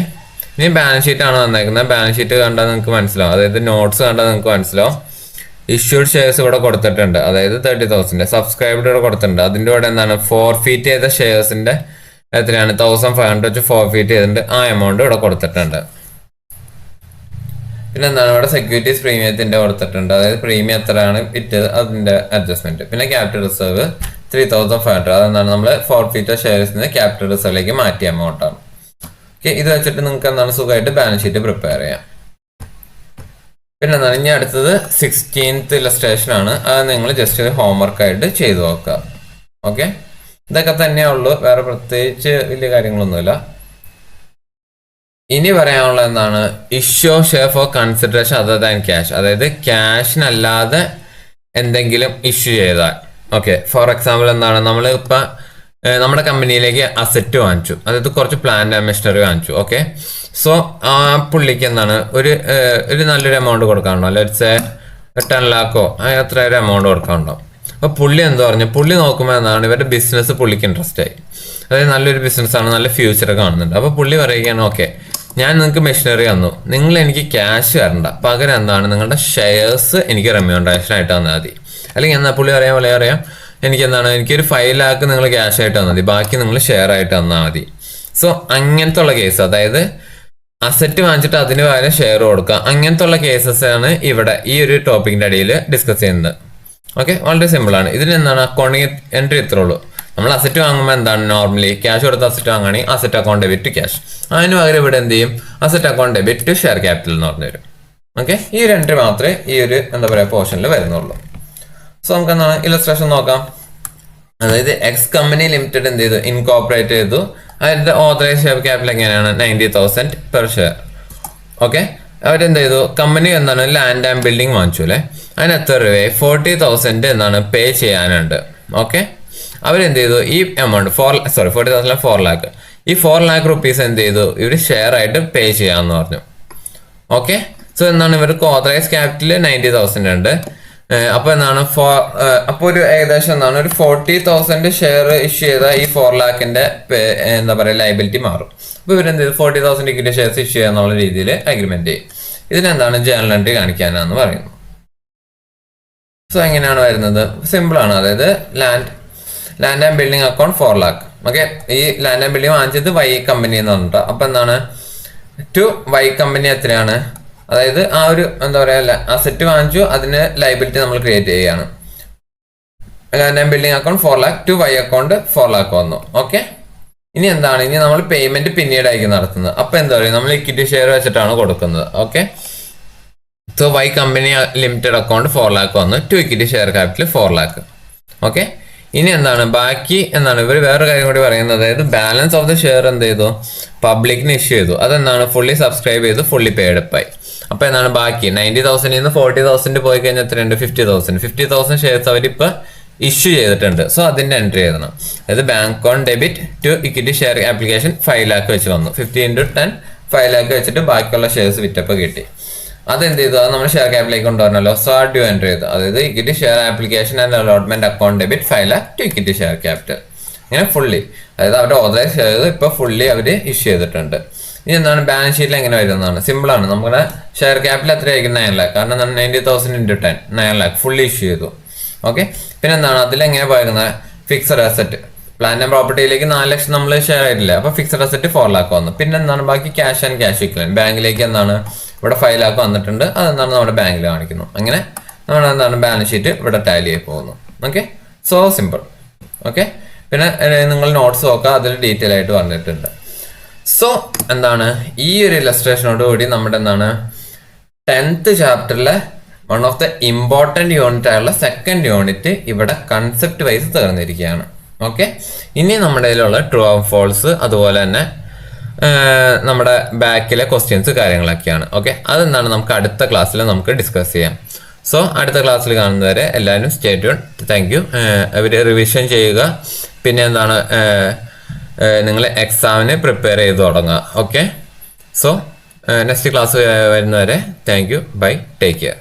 ഇനി ബാലൻസ് ഷീറ്റ് ആണ് വന്നേക്കുന്നത്. ബാലൻസ് ഷീറ്റ് കണ്ടാൽ നിങ്ങൾക്ക് മനസ്സിലാവും, അതായത് നോട്ട്സ് കണ്ടാൽ നിങ്ങൾക്ക് മനസ്സിലാവും. ഇഷ്യൂഡ് ഷെയർസ് ഇവിടെ കൊടുത്തിട്ടുണ്ട്, അതായത് 30,000. സബ്സ്ക്രൈബ്ഡ് ഇവിടെ കൊടുത്തിട്ടുണ്ട്. അതിൻ്റെ കൂടെ എന്താണ് ഫോർഫീറ്റ് ചെയ്ത ഷെയർസിന്റെ എത്രയാണ്? 1500 വെച്ച് ഫോർഫീറ്റ് ചെയ്തിട്ടുണ്ട്. ആ എമൗണ്ട് ഇവിടെ കൊടുത്തിട്ടുണ്ട്. പിന്നെ എന്താണ് ഇവിടെ സെക്യൂരിറ്റീസ് പ്രീമിയത്തിന്റെ കൊടുത്തിട്ടുണ്ട്, അതായത് പ്രീമിയം എത്രയാണ് വിറ്റത് അതിന്റെ അഡ്ജസ്റ്റ്മെന്റ്. പിന്നെ ക്യാപിറ്റൽ റിസർവ് 3500. അതെന്താണ് നമ്മൾ ഫോർഫീറ്റ് ഷെയർസിന് ക്യാപിറ്റൽ റിസർവിലേക്ക് മാറ്റിയ എമൗണ്ട് ആണ്. ഓക്കെ, ഇത് വെച്ചിട്ട് നിങ്ങൾക്ക് എന്താണ് സുഖമായിട്ട് ബാലൻസ് ഷീറ്റ് പ്രിപ്പയർ ചെയ്യാം. പിന്നെ എന്താണ് ഇനി അടുത്തത് 16th ഇലസ്ട്രേഷൻ ആണ്. അത് നിങ്ങൾ ജസ്റ്റ് ഒരു ഹോംവർക്ക് ആയിട്ട് ചെയ്തു നോക്കുക. ഓക്കെ, ഇതൊക്കെ തന്നെയേ ഉള്ളൂ, വേറെ പ്രത്യേകിച്ച് വലിയ കാര്യങ്ങളൊന്നുമില്ല. ഇനി പറയാനുള്ളത് എന്താണ്? Issue share for consideration other than cash, അതായത് ക്യാഷിനല്ലാതെ എന്തെങ്കിലും ഇഷ്യൂ ചെയ്താൽ. ഓക്കെ, ഫോർ എക്സാമ്പിൾ എന്താണ്? നമ്മൾ ഇപ്പം നമ്മുടെ കമ്പനിയിലേക്ക് അസറ്റ് വാങ്ങിച്ചു, അതായത് കുറച്ച് പ്ലാന്റ് ആൻഡ് മെഷീനറി വാങ്ങിച്ചു. ഓക്കെ, സോ ആ പുള്ളിക്ക് എന്താണ് ഒരു നല്ലൊരു എമൗണ്ട് കൊടുക്കാനുണ്ടോ? ലെറ്റ്സ് 10 lakhോ അത്ര ഒരു എമൗണ്ട് കൊടുക്കാനുണ്ടോ? അപ്പൊ പുള്ളി എന്ത് പറഞ്ഞു? പുള്ളി നോക്കുമ്പോൾ എന്താണ് ഇവരുടെ ബിസിനസ് പുള്ളിക്ക് ഇൻട്രസ്റ്റ് ആയി, അതായത് നല്ലൊരു ബിസിനസ്സാണ്, നല്ല ഫ്യൂച്ചർ കാണുന്നുണ്ട്. അപ്പൊ പുള്ളി പറയുകയാണ്, ഓക്കെ ഞാൻ നിങ്ങൾക്ക് മെഷീനറി തന്നു, നിങ്ങൾ എനിക്ക് ക്യാഷ് തരണ്ട, പകരം എന്താണ് നിങ്ങളുടെ ഷെയർസ് എനിക്ക് റെമ്യൂണറേഷൻ ആയിട്ട് തന്നാൽ മതി. അല്ലെങ്കിൽ എന്താ പുള്ളി പറയാം എനിക്ക് എന്താണ് എനിക്കൊരു 5 lakh നിങ്ങൾ ക്യാഷ് ആയിട്ട് തന്നാൽ മതി, ബാക്കി നിങ്ങൾ ഷെയർ ആയിട്ട് തന്നാൽ മതി. സോ അങ്ങനത്തെ ഉള്ള കേസ്, അതായത് അസറ്റ് വാങ്ങിച്ചിട്ട് അതിന് പകരം ഷെയർ കൊടുക്കുക, അങ്ങനത്തെ ഉള്ള കേസസ് ആണ് ഇവിടെ ഈ ഒരു ടോപ്പിക്കിന്റെ അടിയിൽ ഡിസ്കസ് ചെയ്യുന്നത്. ഓക്കെ, വളരെ സിമ്പിൾ ആണ്. ഇതിന് എന്താണ് അക്കൗണ്ടിങ് എൻട്രി ഇത്രേ ഉള്ളൂ. നമ്മൾ അസറ്റ് വാങ്ങുമ്പോൾ എന്താണ് നോർമലി ക്യാഷ് കൊടുത്ത് അസറ്റ് വാങ്ങുകയാണെങ്കിൽ അസറ്റ് അക്കൗണ്ട് ഡെബിറ്റ് ക്യാഷ്, അതിന് പകരം ഇവിടെ എന്ത് ചെയ്യും? Asset account debit share capital എന്ന് പറഞ്ഞു വരും. ഓക്കെ, ഈ ഒരു എൻട്രി മാത്രമേ ഈ ഒരു എന്താ പറയുക പോർഷനിൽ വരുന്നുള്ളൂ. സോ നമുക്ക് എന്താണ് ഇലസ്ട്രേഷൻ നോക്കാം. അതായത് എക്സ് കമ്പനി ലിമിറ്റഡ് എന്ത് ചെയ്തു? ഇൻകോപ്പറേറ്റ് ചെയ്തു. അതിന്റെ ഓതറൈസ് ഷെയർ ക്യാപിറ്റൽ എങ്ങനെയാണ്? 90,000 പെർ ഷെയർ. ഓക്കെ, അവരെന്ത് ചെയ്തു? കമ്പനി എന്താണ് ലാൻഡ് ആൻഡ് ബിൽഡിംഗ് വാങ്ങിച്ചു അല്ലേ, അതിന് എത്ര രൂപ? 40,000 എന്താണ് പേ ചെയ്യാനുണ്ട്. ഓക്കെ, അവരെന്ത് ചെയ്തു? ഈ എമൗണ്ട് 40,000 4 lakh, ഈ 4 lakh rupees എന്ത് ചെയ്തു? ഇവർ ഷെയർ ആയിട്ട് പേ ചെയ്യാമെന്ന് പറഞ്ഞു. ഓക്കെ, സോ എന്താണ് ഇവർക്ക് ഓതറൈസ് ക്യാപിറ്റൽ 90,000 ഉണ്ട്. അപ്പൊ എന്താണ് അപ്പോൾ ഒരു ഏകദേശം എന്താണ് ഒരു 40,000 ഷെയർ ഇഷ്യൂ ചെയ്ത ഈ 4 lakh എന്താ പറയുക ലയബിലിറ്റി മാറും. അപ്പൊ ഇവരെന്ത് ചെയ്തു? 40,000 ഇക്വിറ്റി ഷെയർസ് ഇഷ്യൂ ചെയ്യാന്നുള്ള രീതിയിൽ അഗ്രിമെന്റ് ചെയ്യും. ഇതിനെന്താണ് ജേണൽ എൻട്രി കാണിക്കാനാന്ന് പറയുന്നു. സോ എങ്ങനെയാണ് വരുന്നത്? സിമ്പിൾ ആണ്. അതായത് land and building account 4 lakh. Okay, ഈ ലാൻഡ് ആൻഡ് ബിൽഡിംഗ് വാങ്ങിച്ചത് വൈ കമ്പനി എന്ന് പറഞ്ഞിട്ട്. അപ്പൊ എന്താണ് ടു വൈ കമ്പനി എത്രയാണ്, അതായത് ആ ഒരു എന്താ പറയുക അസറ്റ് വാങ്ങിച്ചു, അതിന് ലൈബിലിറ്റി നമ്മൾ ക്രിയേറ്റ് ചെയ്യുകയാണ്. Building account 4 lakh to Y account 4 lakh വന്നു. ഓക്കെ, ഇനി എന്താണ്, ഇനി നമ്മൾ പേയ്മെന്റ് പിന്നീടായിരിക്കും നടത്തുന്നത്. അപ്പൊ എന്താ പറയുക, നമ്മൾ ഇക്വിറ്റി ഷെയർ വെച്ചിട്ടാണ് കൊടുക്കുന്നത്. Okay, so Y company limited account 4 lakh വന്നു, to equity share capital 4 lakh. Okay, ഇനി എന്താണ് ബാക്കി എന്താണ്, ഇവർ വേറൊരു കാര്യം കൂടി പറയുന്നത്, അതായത് ബാലൻസ് ഓഫ് ദ ഷെയർ എന്ത് ചെയ്തു, പബ്ലിക്കിന് ഇഷ്യൂ ചെയ്തു. അതെന്താണ്, ഫുള്ളി സബ്സ്ക്രൈബ് ചെയ്തു, ഫുള്ളി പെയ്ഡപ്പ് ആയി. അപ്പൊ എന്താണ് ബാക്കി 90,000 നിന്ന് 40,000 പോയി കഴിഞ്ഞാൽ എത്രയുണ്ട്, 50,000 ഷെയർസ് അവരിപ്പോ ഇഷ്യൂ ചെയ്തിട്ടുണ്ട്. സോ അതിന്റെ എൻട്രി എഴുതണം. അതായത് bank on debit to equity share application 5 lakh വെച്ച് വന്നു. 50 into 10 5 lakh വെച്ചിട്ട് ബാക്കിയുള്ള ഷെയർസ് വിറ്റപ്പോൾ കിട്ടി. അതെന്ത് ചെയ്തു, അത് നമ്മൾ ഷെയർ ക്യാപിറ്റലിലേക്ക് കൊണ്ടുവരണല്ലോ. സോ ആ ഡ്യൂ എൻട്രി ചെയ്തു. അതായത് equity share application and allotment account debit 5 lakh to equity share capital. ഇങ്ങനെ ഫുള്ളി, അതായത് അവരുടെ ഓതറൈസ് ഷെയർ ഇപ്പൊ ഫുള്ളി അവർ ഇഷ്യൂ ചെയ്തിട്ടുണ്ട്. ഇനി എന്താണ് ബാലൻസ് ഷീറ്റിൽ എങ്ങനെ വരുന്നതാണ്, സിമ്പിൾ ആണ്. നമ്മുടെ ഷെയർ ക്യാപിറ്റൽ എത്രയായിരിക്കും, 9 lakh. കാരണം 90,000 into 10 9 lakh ഫുള്ളി ഇഷ്യൂ ചെയ്തു. ഓക്കെ, പിന്നെ എന്താണ് അതിലെങ്ങനെ പോയിരുന്നത്, ഫിക്സഡ് അസറ്റ് പ്ലാന്റ് ആൻഡ് പ്രോപ്പർട്ടിയിലേക്ക് 4 ലക്ഷം നമ്മൾ ഷെയർ ആയിട്ടില്ല. അപ്പൊ ഫിക്സഡ് അസറ്റ് 4 lakh വന്നു. പിന്നെ എന്താണ് ബാക്കി ക്യാഷ് ആൻഡ് ക്യാഷ് ഇക്വലന്റ്, ബാങ്കിലേക്ക് എന്താണ് ഇവിടെ 5 lakh വന്നിട്ടുണ്ട്. അതെന്താണ് നമ്മുടെ ബാങ്കിൽ കാണിക്കുന്നു. അങ്ങനെ നമ്മൾ എന്താണ് ബാലൻസ് ഷീറ്റ് ഇവിടെ ടാലി ആയി പോകുന്നു. Okay, so simple. ഓക്കെ, പിന്നെ നിങ്ങൾ നോട്ട്സ് നോക്കുക, അതിൽ ഡീറ്റെയിൽ ആയിട്ട് പറഞ്ഞിട്ടുണ്ട്. സോ എന്താണ് ഈ ഒരു ഇലസ്ട്രേഷനോട് കൂടി നമ്മുടെ എന്താണ് 10th ചാപ്റ്ററിലെ one of the important unit ആയുള്ള സെക്കൻഡ് യൂണിറ്റ് ഇവിടെ കൺസെപ്റ്റ് വൈസ് തീർന്നിരിക്കുകയാണ്. ഓക്കെ, ഇനി നമ്മുടെ കയ്യിലുള്ള ട്രൂ ആൻഡ് ഫോൾസ്, അതുപോലെ തന്നെ നമ്മുടെ ബാക്കിലെ ക്വസ്റ്റ്യൻസ് കാര്യങ്ങളൊക്കെയാണ്. ഓക്കെ, അതെന്താണ് നമുക്ക് അടുത്ത ക്ലാസ്സിൽ നമുക്ക് ഡിസ്കസ് ചെയ്യാം. സോ അടുത്ത ക്ലാസ്സിൽ കാണുന്നവരെ എല്ലാവരും സ്റ്റേ ട്യൂൺ. Thank you. അവർ റിവിഷൻ ചെയ്യുക. പിന്നെ എന്താണ് നിങ്ങൾ എക്സാമിന് പ്രിപ്പയർ ചെയ്ത് തുടങ്ങുക. ഓക്കെ, സോ നെക്സ്റ്റ് ക്ലാസ് വരുന്നവരെ thank you, bye, take care.